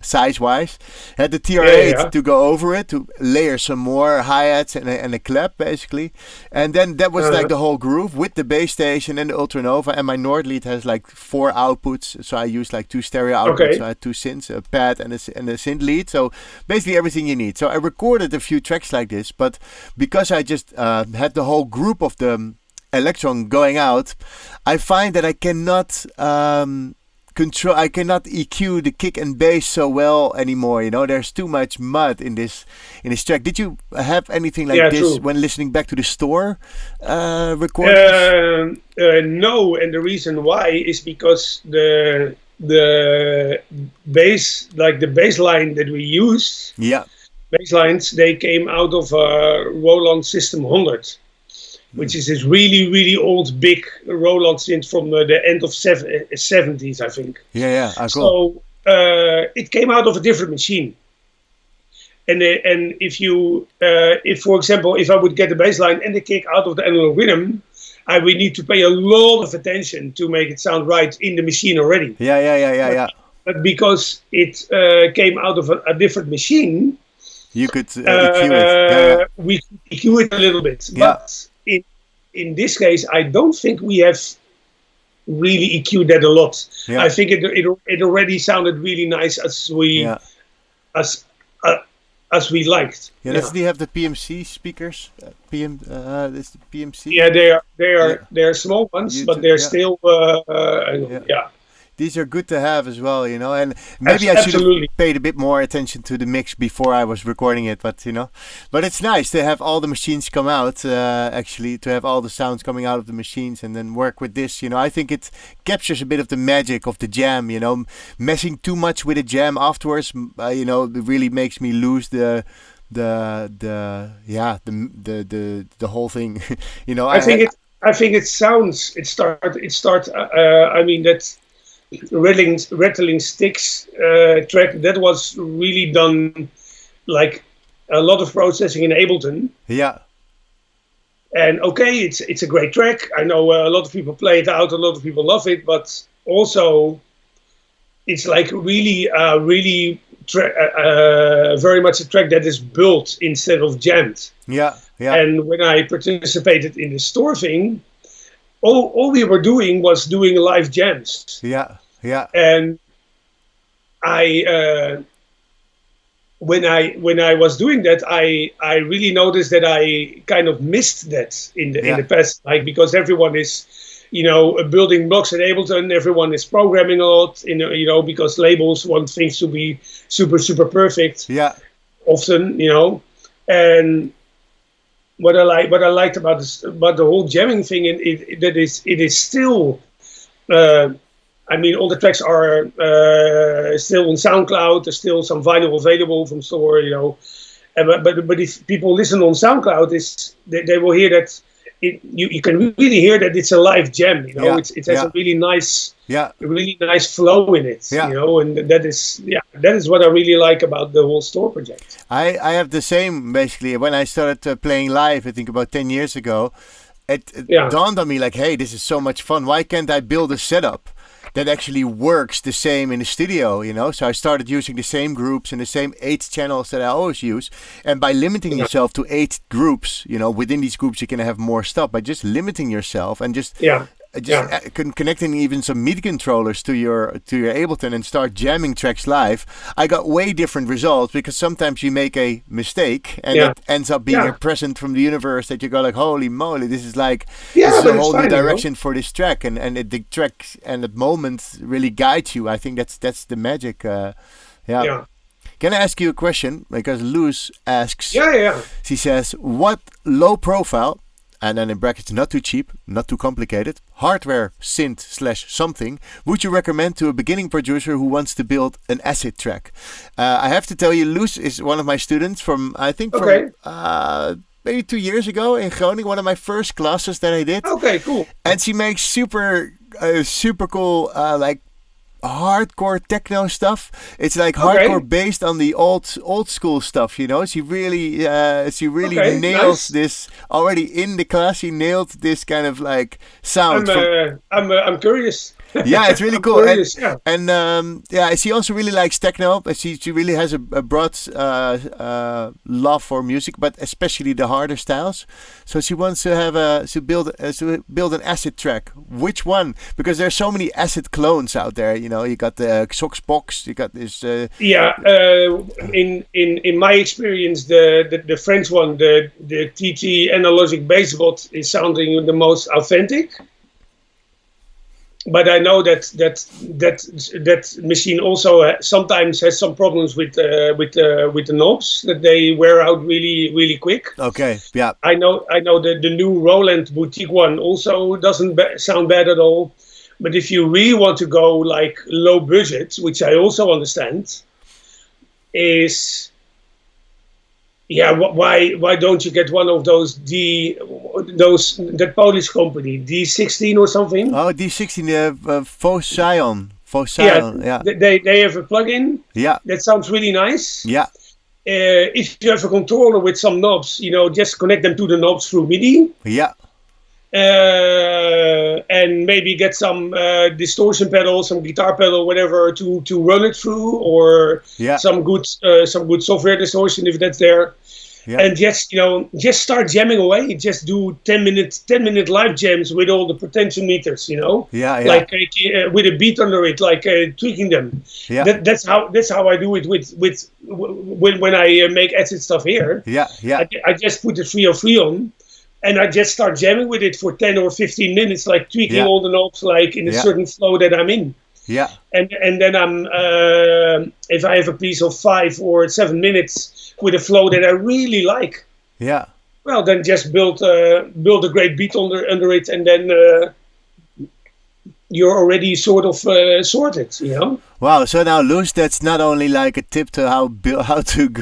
size-wise. Had the TR8 to go over it, to layer some more hi-hats and a clap, basically. And then that was like the whole groove with the bass station and the Ultra Nova. And my Nordlead has like 4 outputs, so I used like 2 stereo outputs. So I had 2 synths, a pad and a synth lead. So basically everything you need. So I recorded a few tracks like this, but because I just had the whole group of the Electron going out, I find that I cannot I cannot EQ the kick and bass so well anymore. There's too much mud in this track. Did you have anything like this when listening back to the Stoor recordings? No, and the reason why is because the bass, like the bass line that we used, Yeah. bass lines, they came out of a Roland System 100, which is this really, really old, big Roland synth from the end of 70s, I think. Yeah. Cool. So it came out of a different machine. And if for example, if I would get the bass line and the kick out of the analog rhythm, I would need to pay a lot of attention to make it sound right in the machine already. Yeah. But because it came out of a different machine, you could EQ it. We could EQ it a little bit. Yeah. But in this case, I don't think we have really EQ'd that a lot. Yeah. I think it already sounded really nice as we as we liked. Yeah, does he have the PMC speakers? This the PMC? Yeah, they are small ones, but they're still These are good to have as well, you know. And maybe I should have paid a bit more attention to the mix before I was recording it, but you know. But it's nice to have all the machines come out, actually, to have all the sounds coming out of the machines and then work with this, you know. I think it captures a bit of the magic of the jam, you know. Messing too much with a jam afterwards, you know, it really makes me lose the whole thing, you know. I think it sounds. It start. I mean that. Rattling Sticks track, that was really done like a lot of processing in Ableton. Yeah. And okay, it's a great track. I know a lot of people play it out, a lot of people love it, but also it's like really very much a track that is built instead of jammed. Yeah. And when I participated in the Stoor thing, all we were doing was doing live jams. Yeah. And when I was doing that, I really noticed that I kind of missed that in the past, like because everyone is, you know, building blocks at Ableton, everyone is programming a lot, you know, because labels want things to be super perfect. Yeah. Often, you know, and what I liked about the whole jamming thing, it is still. I mean, all the tracks are still on SoundCloud. There's still some vinyl available from Stoor, you know. But if people listen on SoundCloud, they will hear that you can really hear that it's a live jam. You know, it has a really nice, flow in it. Yeah. You know, and that is what I really like about the whole Stoor project. I have the same basically. When I started playing live, I think about 10 years ago, it dawned on me like, hey, this is so much fun. Why can't I build a setup that actually works the same in the studio, you know? So I started using the same groups and the same 8 channels that I always use. And by limiting yourself to 8 groups, you know, within these groups you can have more stuff. By just limiting yourself and just connecting even some MIDI controllers to your Ableton and start jamming tracks live, I got way different results because sometimes you make a mistake and it ends up being a present from the universe that you go like, holy moly, this is like this is a whole new direction for this track, and the track and the moment really guides you. I think that's the magic. Can I ask you a question? Because Luz asks. She says, what low profile, and then in brackets, not too cheap, not too complicated, hardware synth / something would you recommend to a beginning producer who wants to build an acid track? I have to tell you, Luz is one of my students from, I think, maybe 2 years ago in Groningen, one of my first classes that I did. Okay, cool. And she makes super cool, like, hardcore techno stuff. It's like hardcore based on the old school stuff, you know. She really nails this already in the class. She nailed this kind of like sound. I'm curious. Yeah, it's really cool. And she also really likes techno. But she really has a broad love for music, but especially the harder styles. So she wants to have build an acid track. Which one? Because there's so many acid clones out there. You know, you got the Soxbox. You got this. In my experience, the French one, the TT Analogic Bassbot, is sounding the most authentic. But I know that machine also sometimes has some problems with the knobs, that they wear out really quick. Okay, yeah. I know the new Roland boutique one also doesn't sound bad at all. But if you really want to go like low budget, which I also understand, is why don't you get one of those that Polish company D16 or something? Oh, D16, Lfos. Yeah. They have a plugin. Yeah. That sounds really nice. Yeah. If you have a controller with some knobs, just connect them to the knobs through MIDI. Yeah. And maybe get some distortion pedal, some guitar pedal, whatever, to run it through, or some good software distortion if that's there. Yeah. And just start jamming away. Just do 10 minute live jams with all the potentiometers, like with a beat under it, like tweaking them. Yeah. That's how I do it with when I make acid stuff here. Yeah, yeah. I just put the 303 on. And I just start jamming with it for 10 or 15 minutes, like tweaking all the knobs, like in a certain flow that I'm in. Yeah. And then I'm if I have a piece of 5 or 7 minutes with a flow that I really like. Yeah. Well, then just build a great beat under it, and then you're already sort of sorted, Wow. So now, Luz, that's not only like a tip to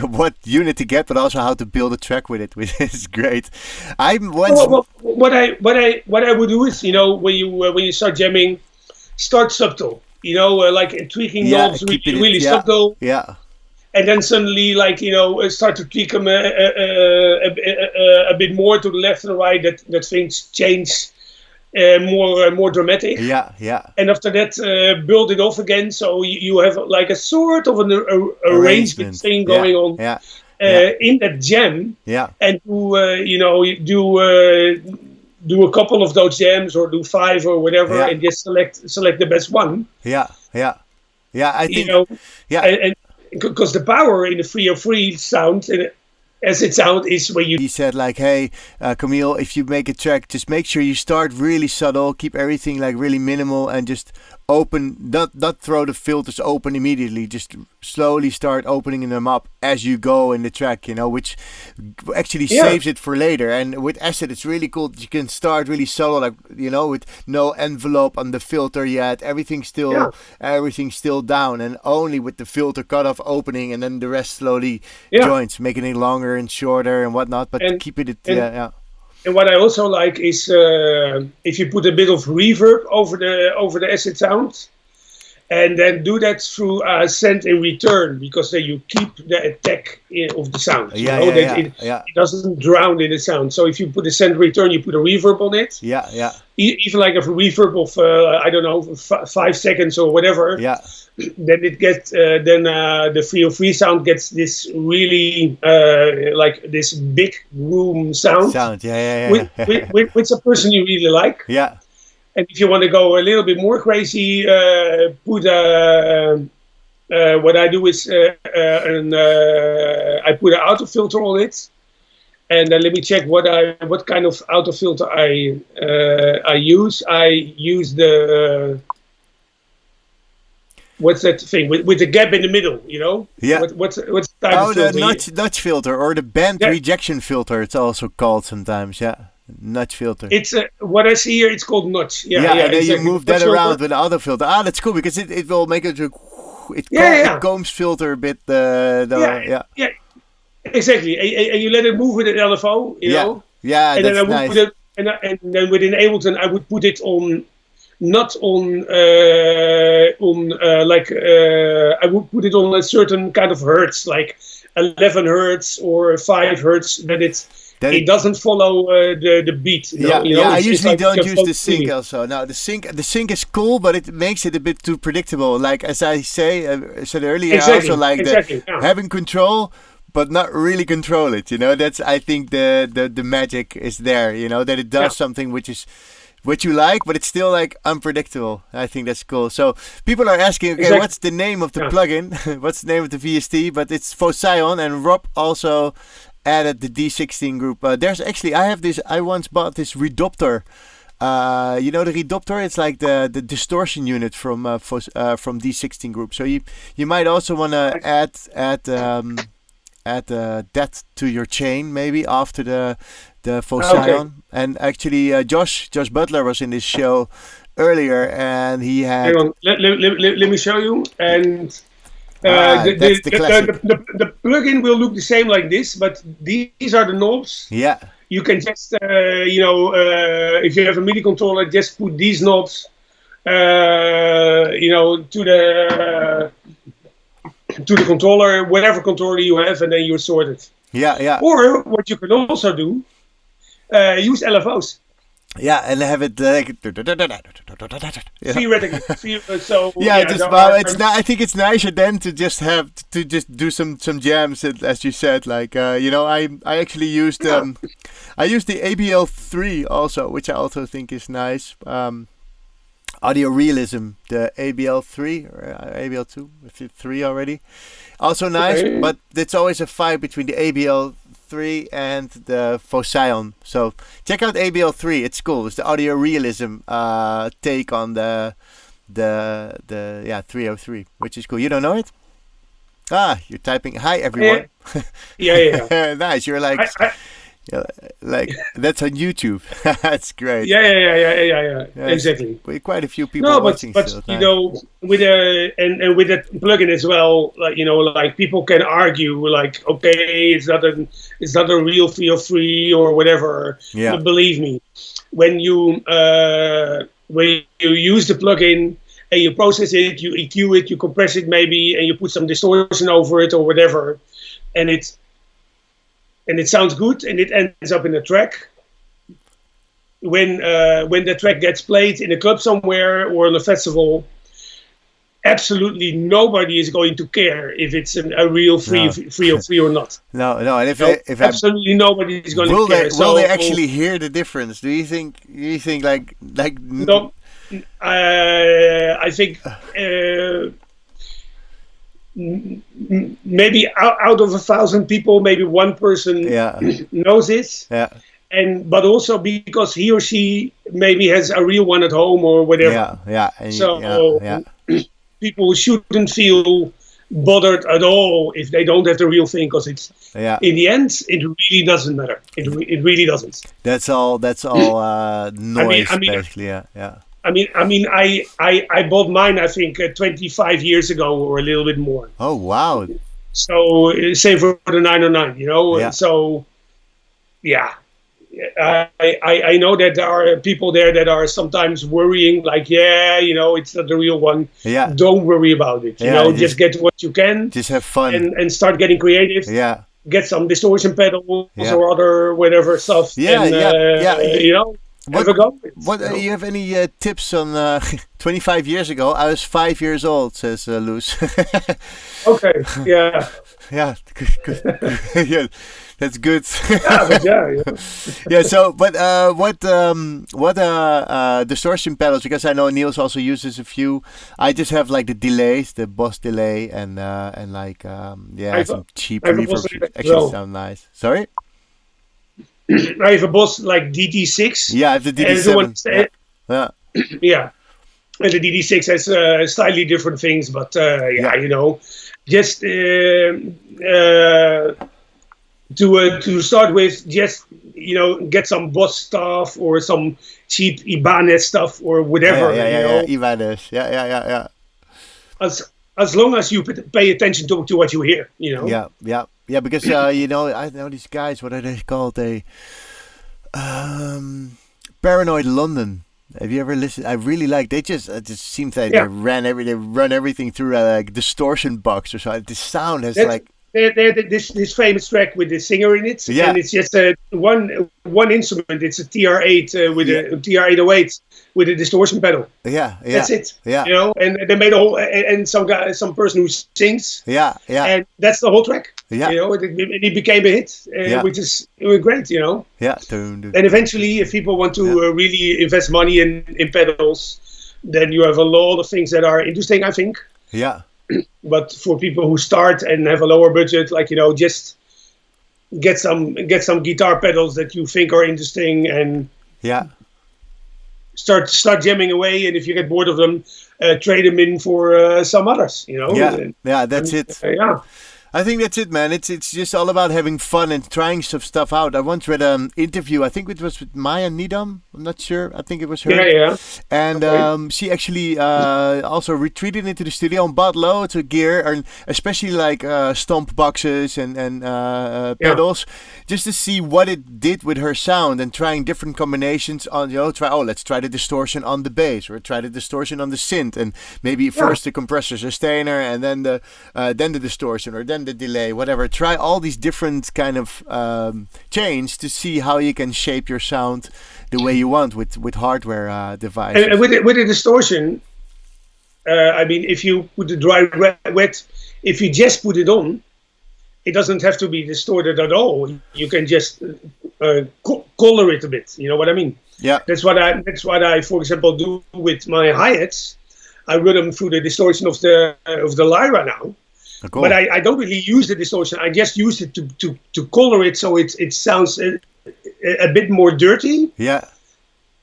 what unit to get, but also how to build a track with it, which is great. What I would do is, when you start jamming, start subtle, like tweaking knobs really subtle. Yeah. And then suddenly, start to tweak them a bit more to the left and right. That things change. More dramatic. Yeah, yeah. And after that, build it off again, so you have like a sort of an arrangement thing going on in that jam. Yeah. And do a couple of those jams, or do 5 or whatever, and just select the best one. Yeah, yeah, yeah. I think and because the power in the 303 sound. As it sounds is when you... He said like, hey, Camiel, if you make a track, just make sure you start really subtle, keep everything like really minimal, and just open, not throw the filters open immediately, just slowly start opening them up as you go in the track, which actually saves it for later. And with acid, it's really cool that you can start really subtle, like, with no envelope on the filter yet, everything's still down, and only with the filter cutoff opening, and then the rest slowly joins, making it longer and shorter and whatnot, but keeping it And what I also like is if you put a bit of reverb over the acid sound, and then do that through send and return, because then you keep the attack of the sound. It doesn't drown in the sound. So if you put a send return, you put a reverb on it. Yeah, yeah. Even like a reverb of I don't know, 5 seconds or whatever. Yeah. Then it gets the 303 sound gets this really like this big room sound. With a person you really like. Yeah. And if you want to go a little bit more crazy, what I do is I put an auto filter on it, and let me check what kind of auto filter I use. I use the what's that thing with the gap in the middle? Yeah. What's the type of filter? The notch filter, or the band rejection filter. It's also called sometimes. Yeah. Notch filter. It's what I see here. It's called notch. And then you move that around with the other filter. That's cool, because it will make it. It combs filter a bit. Exactly. And you let it move with an LFO. Yeah, and that's then I would nice. put it, and then within Ableton I would put it on, not on I would put it on a certain kind of hertz, like 11 hertz or 5 hertz. It doesn't follow the beat. I usually don't use the sync also. Now the sync is cool, but it makes it a bit too predictable. Like as I said earlier, I also like having control, but not really control it. That's, I think the magic is there. That it does something which is what you like, but it's still like unpredictable. I think that's cool. So people are asking, okay, what's the name of the plugin? What's the name of the VST? But it's Phocion, and Rob also added the D16 group. There's actually, I once bought this Redopter. The Redopter, it's like the distortion unit from D16 group. So you might also want to add that to your chain, maybe after the Phocion. And actually Josh Butler was in this show earlier, and he had. Hang on, let me show you. And that's the classic. the plugin will look the same like this, but these are the knobs. Yeah. You can just, if you have a MIDI controller, just put these knobs, to the controller, whatever controller you have, and then you're sorted. Yeah. Or what you can also do, use Lfos. Yeah, and have it like. Theoretically. So it's not. I think it's nicer then to just do some jams, as you said. Like I actually used I used the ABL3 also, which I also think is nice. Audio Realism, the ABL3 or ABL2, is it 3 already? Also nice, but it's always a fight between the ABL3 and the Phocyon. So check out ABL3, it's cool. It's the Audio Realism take on the 303, which is cool. You don't know it? You're typing hi everyone. Yeah. Nice. You're like. Like that's on YouTube. That's great. Yeah. Exactly. Quite a few people watching. But still, with with that plugin as well, like people can argue, like, okay, it's not a real 303 or whatever. Yeah. But believe me, when you use the plugin and you process it, you EQ it, you compress it maybe, and you put some distortion over it or whatever, and it sounds good, and it ends up in a track. When the track gets played in a club somewhere or on a festival, absolutely nobody is going to care if it's a real 303 or not. No, and if absolutely nobody is going to care. Will they actually hear the difference? Do you think like no? I think. Maybe out of 1,000 people, maybe one person knows it. Yeah. But also because he or she maybe has a real one at home or whatever. People shouldn't feel bothered at all if they don't have the real thing, because it's in the end it really doesn't matter. It really doesn't. That's all noise, basically. Yeah. I bought mine, I think, 25 years ago or a little bit more. Oh, wow. So, same for the 909, Yeah. So, yeah. I know that there are people there that are sometimes worrying, like, it's not the real one. Yeah. Don't worry about it. Just get what you can. Just have fun. And start getting creative. Yeah. Get some distortion pedals or other whatever stuff. Have a go. You have any tips on 25 years ago? I was 5 years old, says Loes. Okay, yeah. Yeah, good. Yeah, that's good. Yeah. So, but what distortion pedals? Because I know Niels also uses a few. I just have like the delays, the Boss delay, and some cheap reverbs. Actually, sound nice. Sorry. I have a Boss like DT6. Yeah, I have the DT7. Yeah. And the DD6 has slightly different things, but just to start with, just get some Boss stuff or some cheap Ibanez stuff or whatever. Ibanez. Yeah. As long as you pay attention to what you hear, Yeah, because I know these guys. What are they called? Paranoid London. Have you ever listened? I really like. It just seems like they run everything through a distortion box or something. The sound has this famous track with the singer in it, and it's just one instrument. It's a TR8 with a TR808 with a distortion pedal. That's it. And they made a whole and some person who sings. And that's the whole track. It became a hit, which is great. And eventually, if people want to really invest money in pedals, then you have a lot of things that are interesting, I think. But for people who start and have a lower budget, just get some guitar pedals that you think are interesting and start jamming away. And if you get bored of them, trade them in for some others. That's it. I think that's it, man. It's just all about having fun and trying stuff out. I once read an interview. I think it was with Maya Needham. I'm not sure. I think it was her. Yeah. And Okay. she actually also retreated into the studio and bought loads of gear, and especially like stomp boxes and Yeah. pedals, just to see what it did with her sound and trying different combinations on. Let's try the distortion on the bass, or try the distortion on the synth, and maybe first the compressor sustainer and then the distortion, or then the delay, whatever. Try all these different kind of chains to see how you can shape your sound the way you want with hardware devices. And with the distortion, I mean, if you put the dry wet, if you just put it on, it doesn't have to be distorted at all. You can just color it a bit. You know what I mean? Yeah. That's what I, for example, do with my hi-hats. I run them through the distortion of the Lyra now. Cool. But I don't really use the distortion. I just use it to color it so it sounds a bit more dirty. Yeah.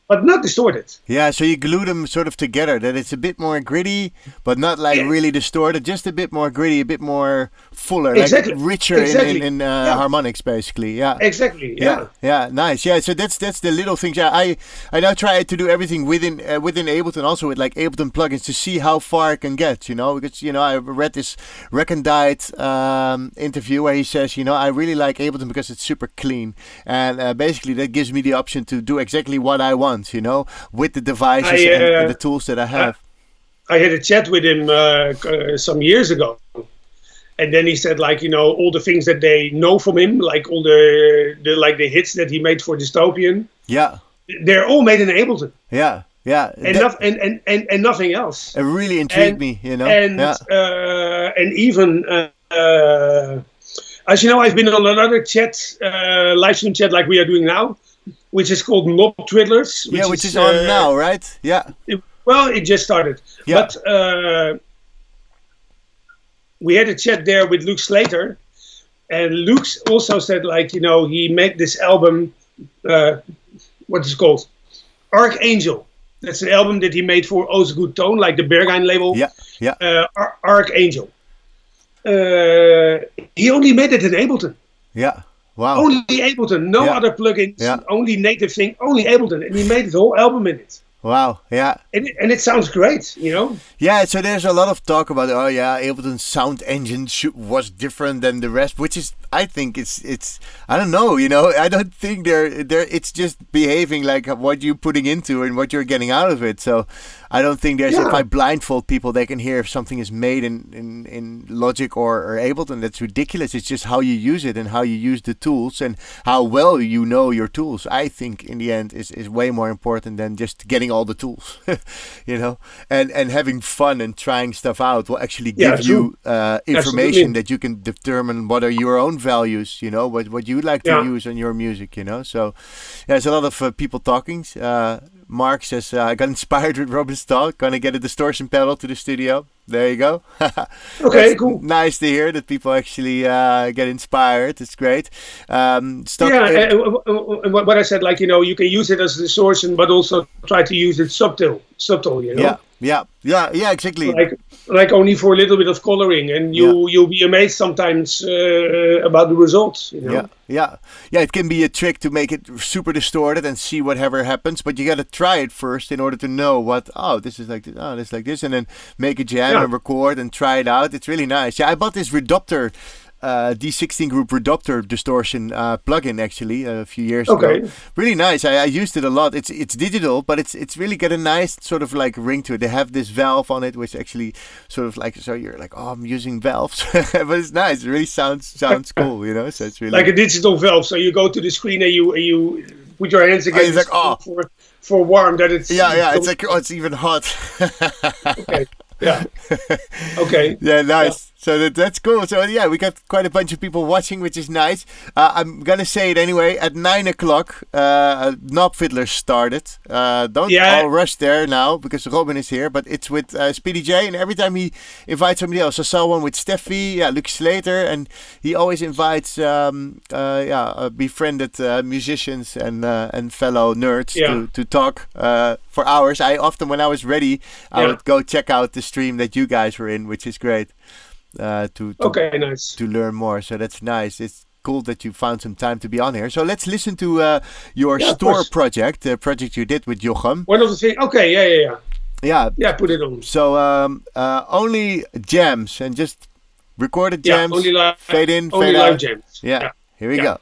But not distorted. Yeah, so you glue them sort of together, that it's a bit more gritty, but not like really distorted, just a bit more gritty, a bit more fuller, Exactly. like richer in harmonics, basically. Yeah. Exactly. Yeah, nice. Yeah, so that's the little things. Yeah, I now try to do everything within Ableton, also with like Ableton plugins, to see how far I can get. Because I read this Recondite interview where he says, I really like Ableton because it's super clean, and basically that gives me the option to do exactly what I want. With the devices and the tools that I have. I had a chat with him some years ago, and then he said, like, all the things that they know from him, like all the hits that he made for Dystopian. Yeah, they're all made in Ableton. Yeah. And nothing else. It really intrigued me, And even as you know, I've been on another chat, live stream chat like we are doing now, which is called Knob Twiddlers. Which is on now, right? Yeah. It just started. Yeah. But we had a chat there with Luke Slater, and Luke also said, like, he made this album, what is it called? Archangel. That's an album that he made for O's Good Tone, like the Berghain label. Yeah. Archangel. He only made it in Ableton. Yeah. Wow. Only Ableton, no other plugins, only native thing, only Ableton. And he made his whole album in it. Wow, yeah. And it sounds great, Yeah, so there's a lot of talk about, Ableton's sound engine was different than the rest, which is, I think it's I don't know, I don't think it's just behaving like what you're putting into and what you're getting out of it. So I don't think if I blindfold people, they can hear if something is made in Logic or Ableton. That's ridiculous. It's just how you use it and how you use the tools and how well you know your tools. I think in the end is way more important than just getting all the tools, and having fun and trying stuff out will actually give you information that you can determine what are your own values, what you like to use on your music, So there's a lot of people talking. Mark says, I got inspired with Robin's talk. Gonna get a distortion pedal to the studio. There you go. Okay, cool. Nice to hear that people actually get inspired. It's great. And what I said, like, you can use it as a distortion, but also try to use it subtle, Yeah, exactly. Like only for a little bit of coloring, and you'll be amazed sometimes about the results. Yeah. It can be a trick to make it super distorted and see whatever happens, but you got to try it first in order to know this is like this, this is like this, and then make a jam and record and try it out. It's really nice. Yeah, I bought this Redopter. D16 Group Redopter distortion plugin actually a few years ago. Really nice. I used it a lot. It's digital, but it's really got a nice sort of like ring to it. They have this valve on it, which actually sort of like, so you're like, I'm using valves, but it's nice. It really sounds cool, So it's really like a digital valve. So you go to the screen and you put your hands against it's like, for warm. That it's it's like it's even hot. Okay. Yeah. Okay. Yeah, nice. So that's cool. So we got quite a bunch of people watching, which is nice. I'm gonna say it anyway. At 9 o'clock, Knob Fiddlers started. Don't all rush there now because Robin is here. But it's with Speedy J, and every time he invites somebody else. I saw one with Steffi, Luke Slater, and he always invites befriended musicians and fellow nerds to talk for hours. I often, when I was ready, I would go check out the stream that you guys were in, which is great. Okay, nice. to learn more. So that's nice. It's cool that you found some time to be on here. So let's listen to your Stoor project, the project you did with Jochem. One of the things. Okay, yeah. Put it on. So only jams and just recorded jams. Only live, fade in, only fade live out. jams. Yeah. Here we go.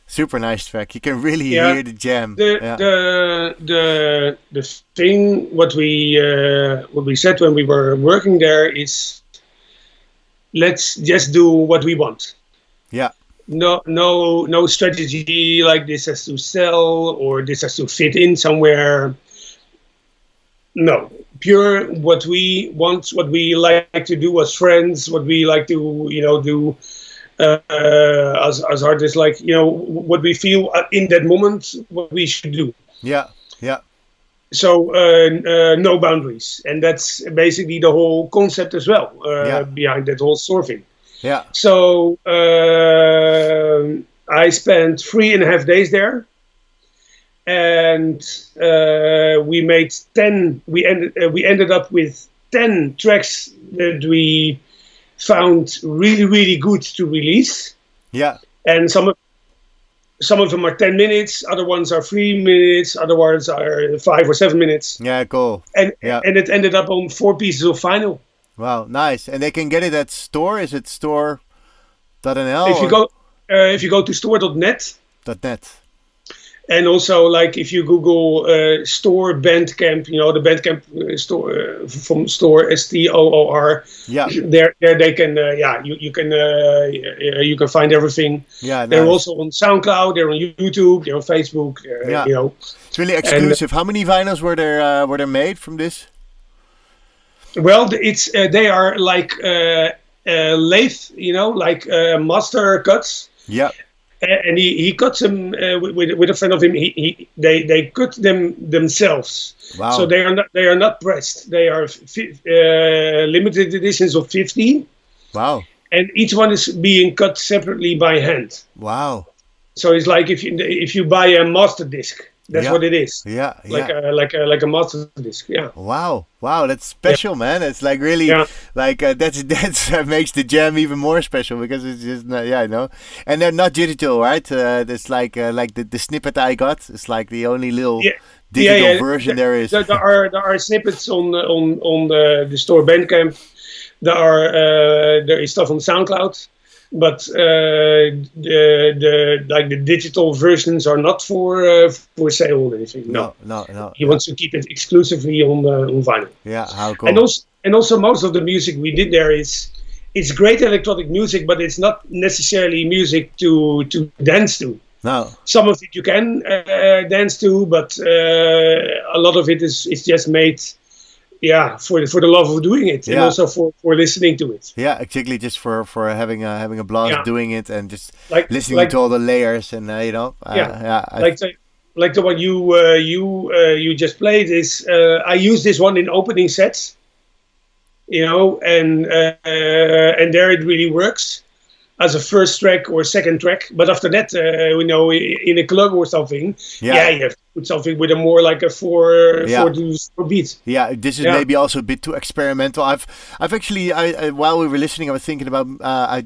Super nice track. You can really hear the jam. The thing what we said when we were working there is, let's just do what we want. Yeah. No strategy like this has to sell or this has to fit in somewhere. No, pure what we want, what we like to do as friends, what we like to do. As artists, like what we feel in that moment, what we should do. Yeah. So no boundaries, and that's basically the whole concept as well behind that whole Stoor thing. Yeah. So I spent 3.5 days there, and we made 10. We ended up with 10 tracks that we found really, really good to release. Yeah. And some of them are 10 minutes, other ones are 3 minutes, other ones are 5 or 7 minutes. Yeah, cool. And it ended up on 4 pieces of vinyl. Wow, nice. And they can get it at Stoor. Is it store.nl? If you go to store.net. .net. And also, like, if you Google Stoor Bandcamp, the Bandcamp store from Stoor, Stoor. Yeah. There they can, you can find everything. Yeah. Nice. They're also on SoundCloud. They're on YouTube. They're on Facebook. It's really exclusive. How many vinyls were there made from this? Well, they are like lathe, like master cuts. Yeah. And he cuts them with a friend of him. They cut them themselves. Wow. So they are not pressed. They are limited editions of 50. Wow. And each one is being cut separately by hand. Wow. So it's like if you buy a master disc. That's what it is. Yeah, Like a master disc. Yeah. Wow, that's special, man. It's like really, like that's makes the jam even more special because it's just I know. And they're not digital, right? It's like the snippet I got. It's like the only little digital version there is. There are snippets on the Stoor Bandcamp. There is stuff on SoundCloud. But the digital versions are not for sale or anything. No. He wants to keep it exclusively on vinyl. Yeah, how cool. And also most of the music we did there it's great electronic music, but it's not necessarily music to dance to. No. Some of it you can dance to, but a lot of it is just made. Yeah, for the love of doing it, and also for listening to it. Yeah, exactly. Just for having a blast doing it, and just listening to all the layers, and like the one you just played is. I use this one in opening sets, and there it really works as a first track or second track. But after that, in a club or something, you have to put something with a more like a four beat. Yeah, this is maybe also a bit too experimental. I've actually, while we were listening, I was thinking about, I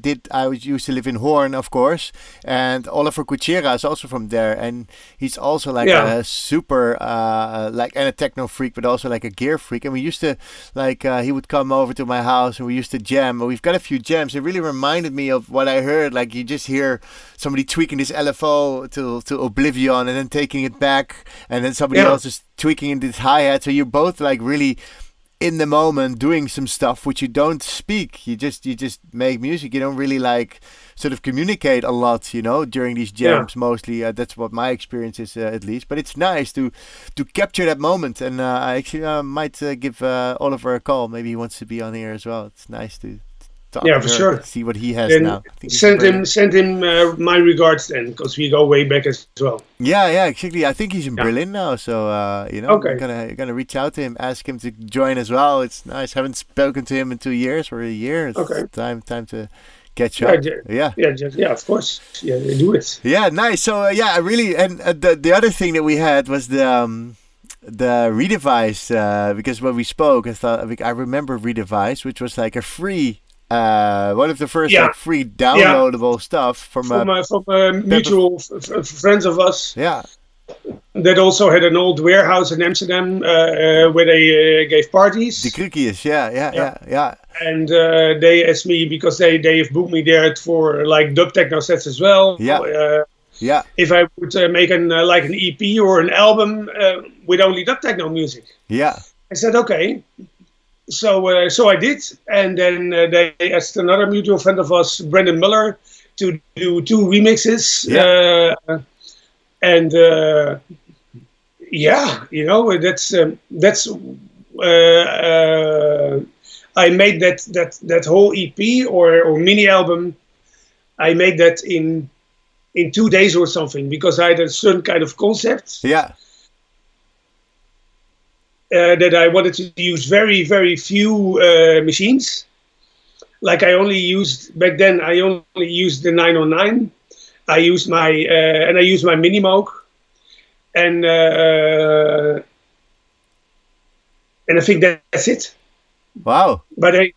used to live in Hoorn, of course, and Oliver Kuchera is also from there, and he's also like a super, and a techno freak, but also like a gear freak. And we used to, he would come over to my house, and we used to jam. And we've got a few jams. It really reminded me of what I heard. Like you just hear somebody tweaking this LFO to oblivion, and then taking it back, and then somebody else is tweaking in this hi-hat. So you're both like really in the moment doing some stuff which you don't speak. You just make music. You don't really like sort of communicate a lot, during these jams mostly. That's what my experience is, at least. But it's nice to capture that moment. And I actually might give Oliver a call. Maybe he wants to be on here as well. It's nice to talk for sure. See what he has now. Send him my regards then, because we go way back as well. Yeah, exactly. I think he's in Berlin now, so okay. I'm gonna reach out to him, ask him to join as well. It's nice. Haven't spoken to him in 2 years or a year. It's time to catch up. Of course. Yeah, do it. Yeah, nice. So I really, and the other thing that we had was the Redevice, because when we spoke, I remember Redevice, which was like a free. One of the first free downloadable stuff from mutual friends of us. Yeah. That also had an old warehouse in Amsterdam where they gave parties. The Krukies, yeah. And they asked me, because they have booked me there for like dub techno sets as well. Yeah. If I would make an EP or an album with only dub techno music. Yeah. I said okay. So I did, and then they asked another mutual friend of us, Brendan Muller, to do 2 remixes. That's I made that whole EP or mini album. I made that in 2 days or something, because I had a certain kind of concept. Yeah. That I wanted to use very, very few machines. Like I only used back then. I only used the 909. I used my Minimoog, and I think that's it. Wow! But I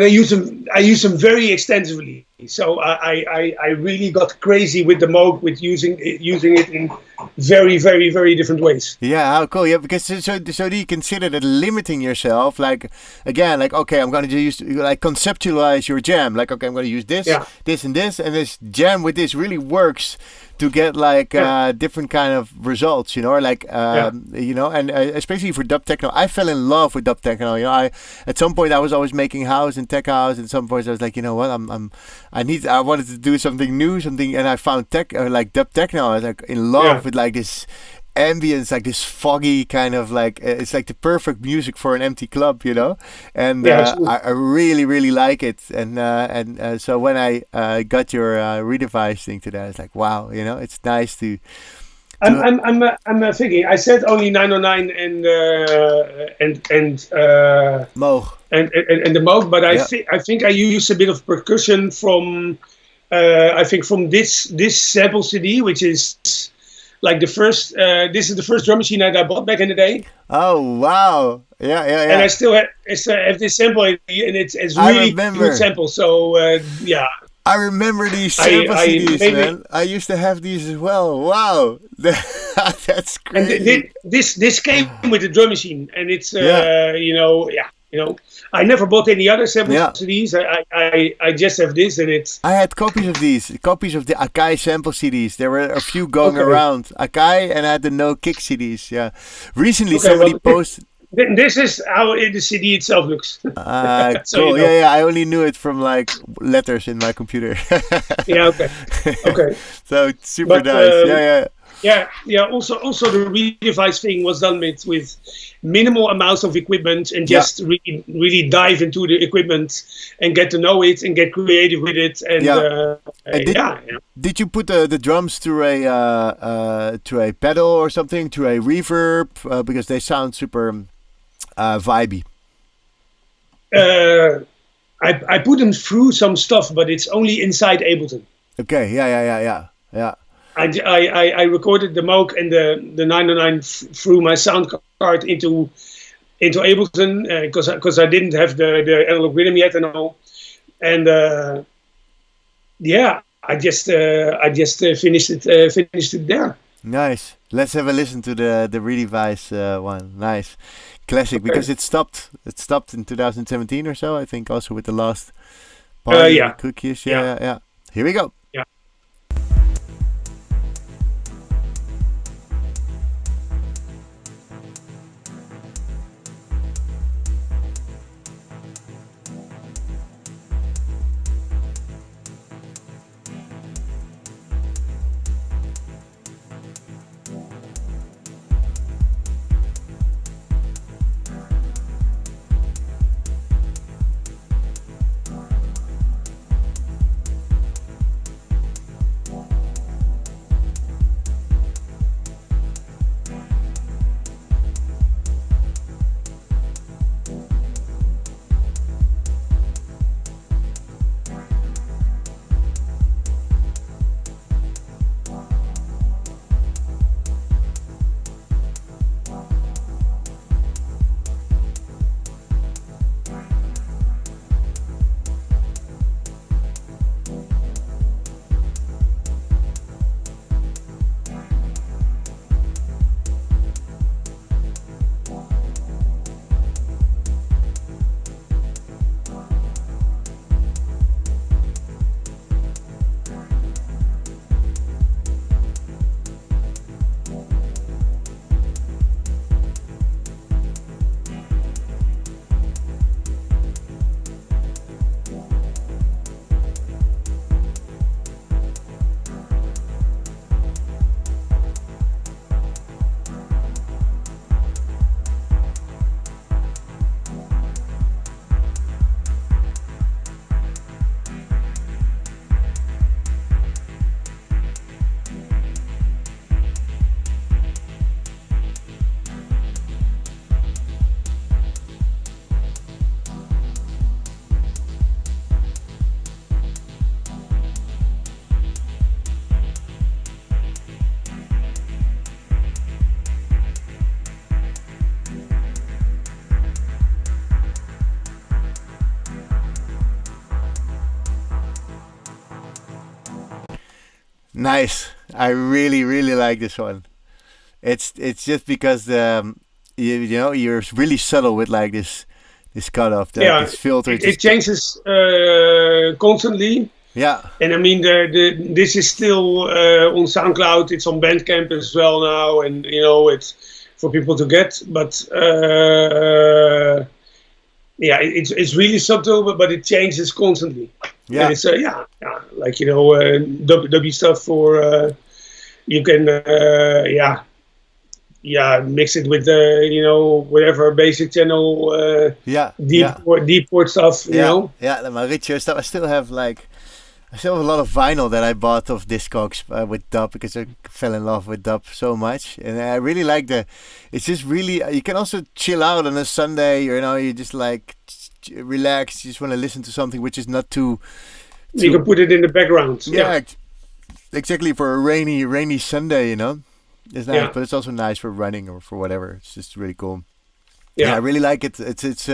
use them. I use them very extensively. So I really got crazy with the Moog, with using it in very, very, very different ways. Yeah, how cool! Yeah, because so do you consider that limiting yourself? Like again, like okay, I'm going to use conceptualize your jam. Like okay, I'm going to use this, this, and this jam with this really works to get different kind of results, and especially for dub techno. I fell in love with dub techno. At some point I was always making house and tech house, and at some point I was like, you know what, I wanted to do something new, and I found dub techno. I was like in love with like this ambience, like this foggy kind of it's like the perfect music for an empty club, and I really, really like it. And so when I got your Redevice thing today, I was like, wow, it's nice to. I'm thinking. I said only 909 and Moog and the Moog, but I think I used a bit of percussion from I think from this sample CD, which is like the first. This is the first drum machine that I bought back in the day. Oh wow! Yeah. And I still have, have this sample, and it's really good sample. So yeah. I remember these sample CDs, man. I used to have these as well. Wow, that's crazy. And this came with the drum machine, and it's I never bought any other sample CDs. I just have this, and it's. I had copies of the Akai sample CDs. There were a few going around. Akai, and I had the No Kick CDs. Yeah, recently somebody posted. This is how the CD itself looks. So cool. Yeah. I only knew it from like letters in my computer. Yeah. Okay. So it's super nice. Yeah. Also, the re-device thing was done with minimal amounts of equipment and just really dive into the equipment and get to know it and get creative with it. And did you put the drums through a pedal or something, through a reverb, because they sound super vibey? I put them through some stuff, but it's only inside Ableton. Okay. Yeah. I recorded the Moog and the 909 through my sound card into Ableton because I didn't have the analog rhythm yet and all, and I just finished it there. Nice. Let's have a listen to the re-device one. Nice, classic, because it stopped in 2017 or so, I think, also with the last party cookies. Yeah. Here we go. Yeah. Nice. I really, really like this one. It's just because you're really subtle with like this cutoff, this filter. It changes constantly. Yeah. And I mean, this is still on SoundCloud. It's on Bandcamp as well now, and it's for people to get. But it's really subtle, but it changes constantly. Yeah. And it's like W stuff for you can mix it with whatever basic channel deep port stuff. You know. Yeah, my richer stuff. I still have a lot of vinyl that I bought of Discogs with dub, because I fell in love with dub so much, and I really like it's just really, you can also chill out on a Sunday, you just like relax, you just want to listen to something which is not too you can put it in the background. Yeah, exactly, for a rainy Sunday, It's nice, but it's also nice for running or for whatever. It's just really cool. Yeah, I really like it. It's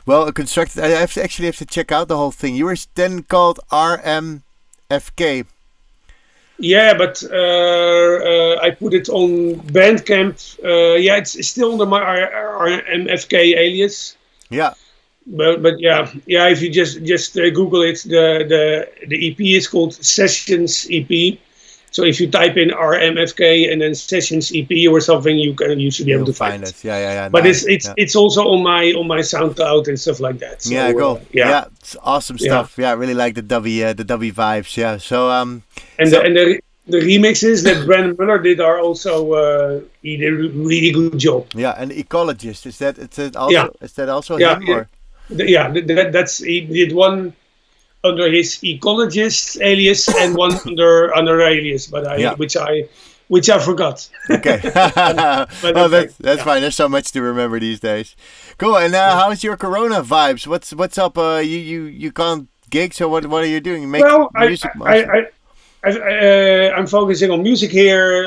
well constructed. I actually have to check out the whole thing. You were then called RMFK. Yeah, but I put it on Bandcamp. Yeah, it's still under my RMFK alias. Yeah. But yeah. If you just Google it, the EP is called Sessions EP. So if you type in RMFK and then Sessions EP or something, you should be able to find it. Yeah. But nice. It's also on my SoundCloud and stuff like that. So, yeah, cool. Yeah, it's awesome stuff. Yeah, I really like the dubby vibes. Yeah. So the remixes that Brandon Miller did are also he did a really good job. Yeah, and Ecologist is that also him? Or? That's he did one under his Ecologist alias and one under alias, but which I forgot. Okay, well, that's fine. There's so much to remember these days. Cool. And how's your Corona vibes? What's up? You can't gig, so what are you doing? Music. I'm focusing on music here.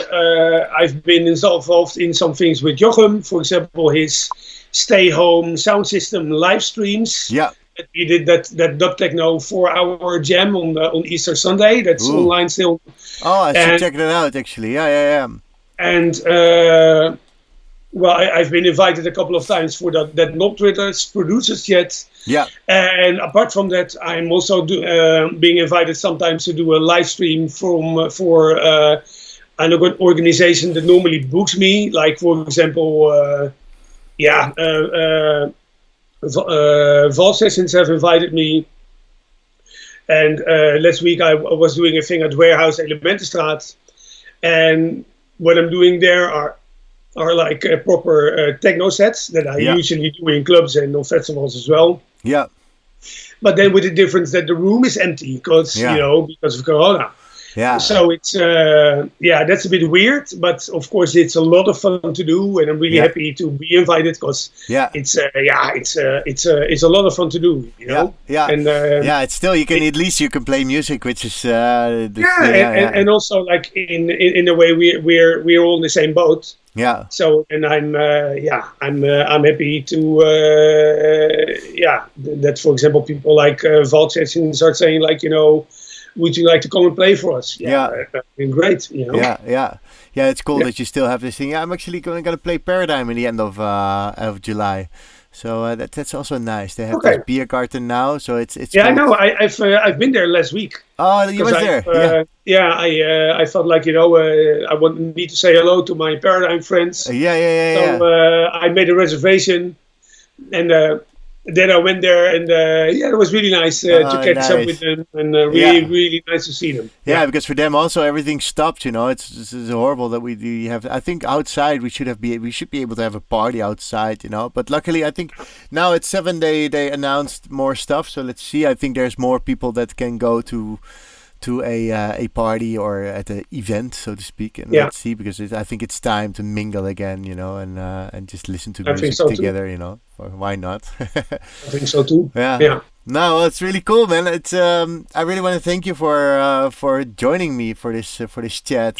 I've been involved in some things with Jochem, for example, his stay home sound system live streams. Yeah. He did that dub techno 4-hour jam on Easter Sunday. That's online still. Oh, I should check that out actually. Yeah. And I've been invited a couple of times for that Not Twiddlers Producers Yet. Yeah. And apart from that, I'm also being invited sometimes to do a live stream for an organization that normally books me. Like, for example, Vol Sessions have invited me. And last week I was doing a thing at Warehouse Elementenstraat. And what I'm doing there are like proper techno sets that I usually do in clubs and on festivals as well. Yeah. But then with the difference that the room is empty because of Corona. Yeah. So it's that's a bit weird, but of course it's a lot of fun to do, and I'm really happy to be invited because it's a lot of fun to do. You know? Yeah. And it's still you can play music, which is and also like in a way we're all in the same boat. Yeah. So and I'm happy to that for example people like Vault Sessions are saying like would you like to come and play for us? Great. Yeah. It's cool that you still have this thing. Yeah, I'm actually going to play Paradigm in the end of July. So that's also nice. They have this beer garden now, so it's. Yeah, I know. I've been there last week. Oh, you were there. I felt like I need to say hello to my Paradigm friends. So I made a reservation, and then I went there, and it was really nice to catch up with them, and really nice to see them. Yeah, because for them also everything stopped. It's horrible that we have. I think outside we should be able to have a party outside. But luckily I think now at 7 they announced more stuff. So let's see. I think there's more people that can go to a party or at an event, so to speak, and let's see, because I think it's time to mingle again, and just listen to music together, or why not? I think so too. Yeah. No, it's really cool, man. It's I really want to thank you for joining me for this chat.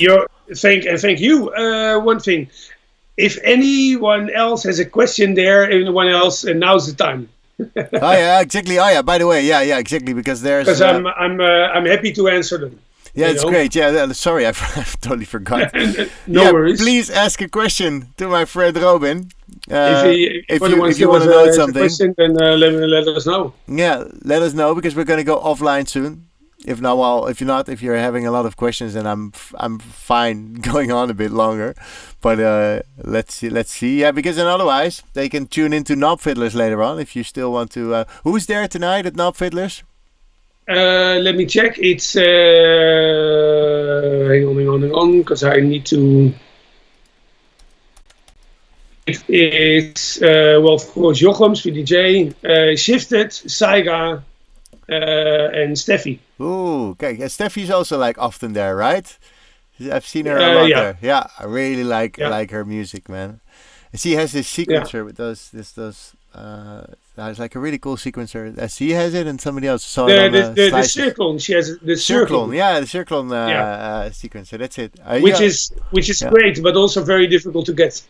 Thank you. One thing, if anyone else has a question there, anyone else, now's the time. Oh yeah, exactly. Oh yeah, by the way, yeah, exactly, because I'm happy to answer them. Yeah, it's great. Yeah, sorry, I totally forgot. No worries. Please ask a question to my friend Robin. If you want to know something, question, then let us know. Yeah, let us know, because we're going to go offline soon. If not, if you're having a lot of questions, then I'm fine going on a bit longer. But let's see. Yeah, because then otherwise they can tune into Knob Fiddlers later on if you still want to. Who's there tonight at Knob Fiddlers? Let me check. It's hang on, because I need to. It's of course Jochem, Speedy J, Shifted, Saiga. And Steffi. Ooh, okay. Yeah, Steffi's also like often there, right? I've seen her a lot there. Yeah, I really like her music, man. And she has this sequencer with those It's like a really cool sequencer. She has it, and somebody else saw it on the Circlone. She has the Circlone. Yeah, the Circlone sequencer. That's it. Which is great, but also very difficult to get.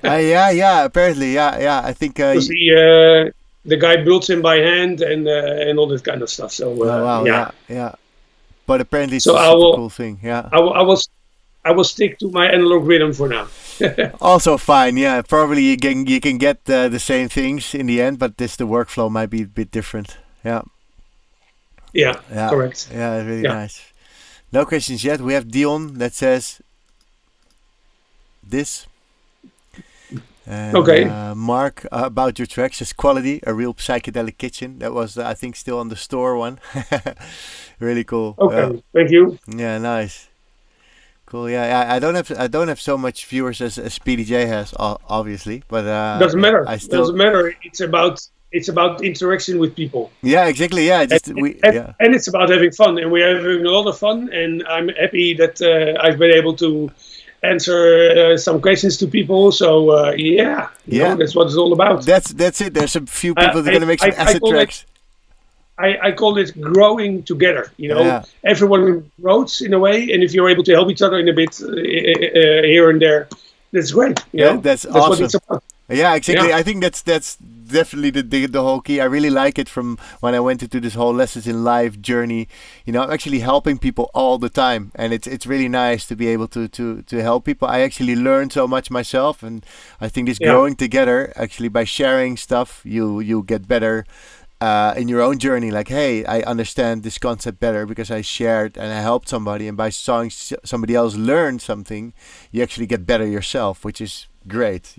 Yeah. Apparently, yeah. I think the guy builds him by hand and all that kind of stuff. So yeah. But apparently, it's a super cool thing. Yeah. I will stick to my analog rhythm for now. Also fine, yeah. Probably you can get the same things in the end, but the workflow might be a bit different. Yeah. Yeah. Correct. Yeah, really nice. No questions yet. We have Dion that says this. And, okay. Mark about your tracks says quality, a real psychedelic kitchen. That was I think still on the Stoor one. Really cool. Okay, thank you. Yeah, nice. Cool. Yeah. I don't have so much viewers as Speedy J has, obviously, but doesn't matter. Doesn't matter. It's about interaction with people. Yeah, exactly. Yeah, and it's about having fun, and we're having a lot of fun. And I'm happy that I've been able to answer some questions to people. So that's what it's all about. That's it. There's a few people that are going to make some acid tracks. I call it growing together. Everyone grows in a way, and if you're able to help each other in a bit here and there, that's great. That's awesome. What it's about. Yeah, exactly. Yeah. I think that's definitely the whole key. I really like it from when I went into this whole Lessons in Live journey. I'm actually helping people all the time, and it's really nice to be able to help people. I actually learned so much myself, and I think this growing together, actually by sharing stuff, you get better. In your own journey, like, hey, I understand this concept better because I shared and I helped somebody, and by seeing somebody else learn something, you actually get better yourself, which is great,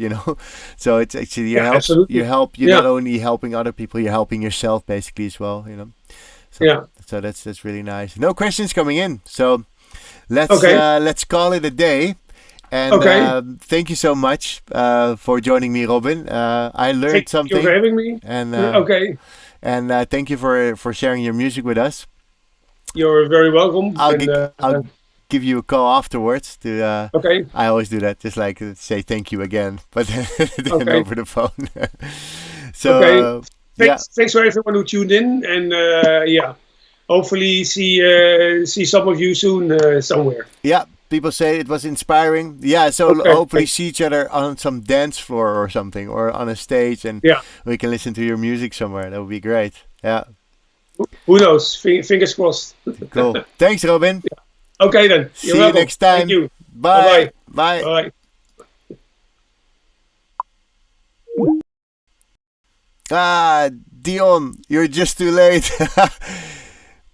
So it's actually you're not only helping other people, you're helping yourself basically as well, So that's really nice. No questions coming in, so let's call it a day. And thank you so much for joining me, Robin. I learned something. Thank you for having me. And and thank you for sharing your music with us. You're very welcome. I'll give you a call afterwards. I always do that, just like say thank you again, but then over the phone. So thanks for everyone who tuned in, and hopefully see some of you soon somewhere. Yeah. People say it was inspiring. Yeah, so hopefully see each other on some dance floor or something, or on a stage, and we can listen to your music somewhere. That would be great. Yeah. Who knows? Fingers crossed. Cool. Thanks, Robin. Yeah. Okay then. See you next time. Thank you. Bye. Bye. Bye. Dion, you're just too late.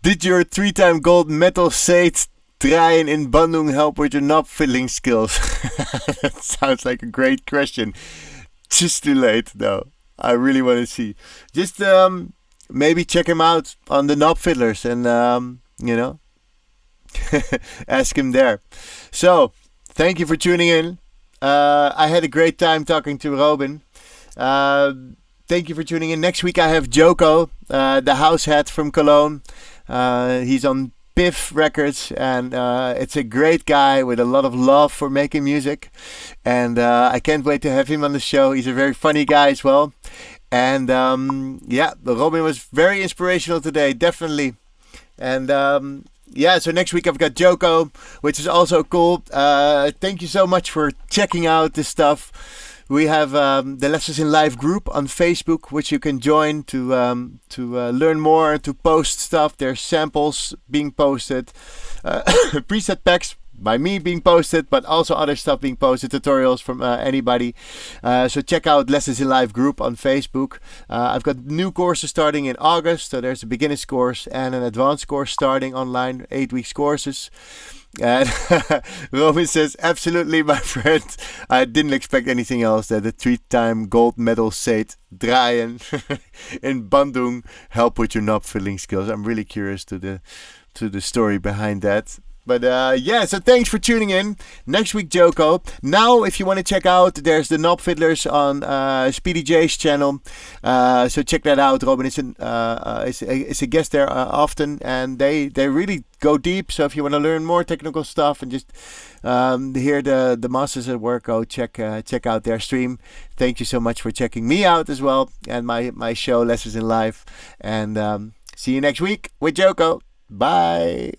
Did your 3-time gold medal set draaien in Bandung help with your knob fiddling skills? That sounds like a great question. Just too late though. I really want to see. Just maybe check him out on the Knob Fiddlers and ask him there. So thank you for tuning in. I had a great time talking to Robin. Thank you for tuning in. Next week I have Joko, the house hat from Cologne. He's on Piff Records, and it's a great guy with a lot of love for making music, and I can't wait to have him on the show. He's a very funny guy as well, and Robin was very inspirational today, definitely. And so next week I've got Joko, which is also cool. Thank you so much for checking out this stuff. We have the Lessons in Live group on Facebook, which you can join to learn more, to post stuff. There's samples being posted, preset packs by me being posted, but also other stuff being posted, tutorials from anybody. So check out Lessons in Live group on Facebook. I've got new courses starting in August. So there's a beginner's course and an advanced course starting online, 8 weeks courses. And Robin says, absolutely, my friend. I didn't expect anything else. That the 3-time gold medal set draaien in Bandung help with your knob filling skills. I'm really curious to the story behind that. But yeah, so thanks for tuning in. Next week, Joko. Now, if you want to check out, there's the Knob Fiddlers on Speedy J's channel. So check that out. Robin is a guest there often, and they really go deep. So if you want to learn more technical stuff and just hear the masters at work, go check out their stream. Thank you so much for checking me out as well, and my show Lessons in Live. And see you next week with Joko. Bye.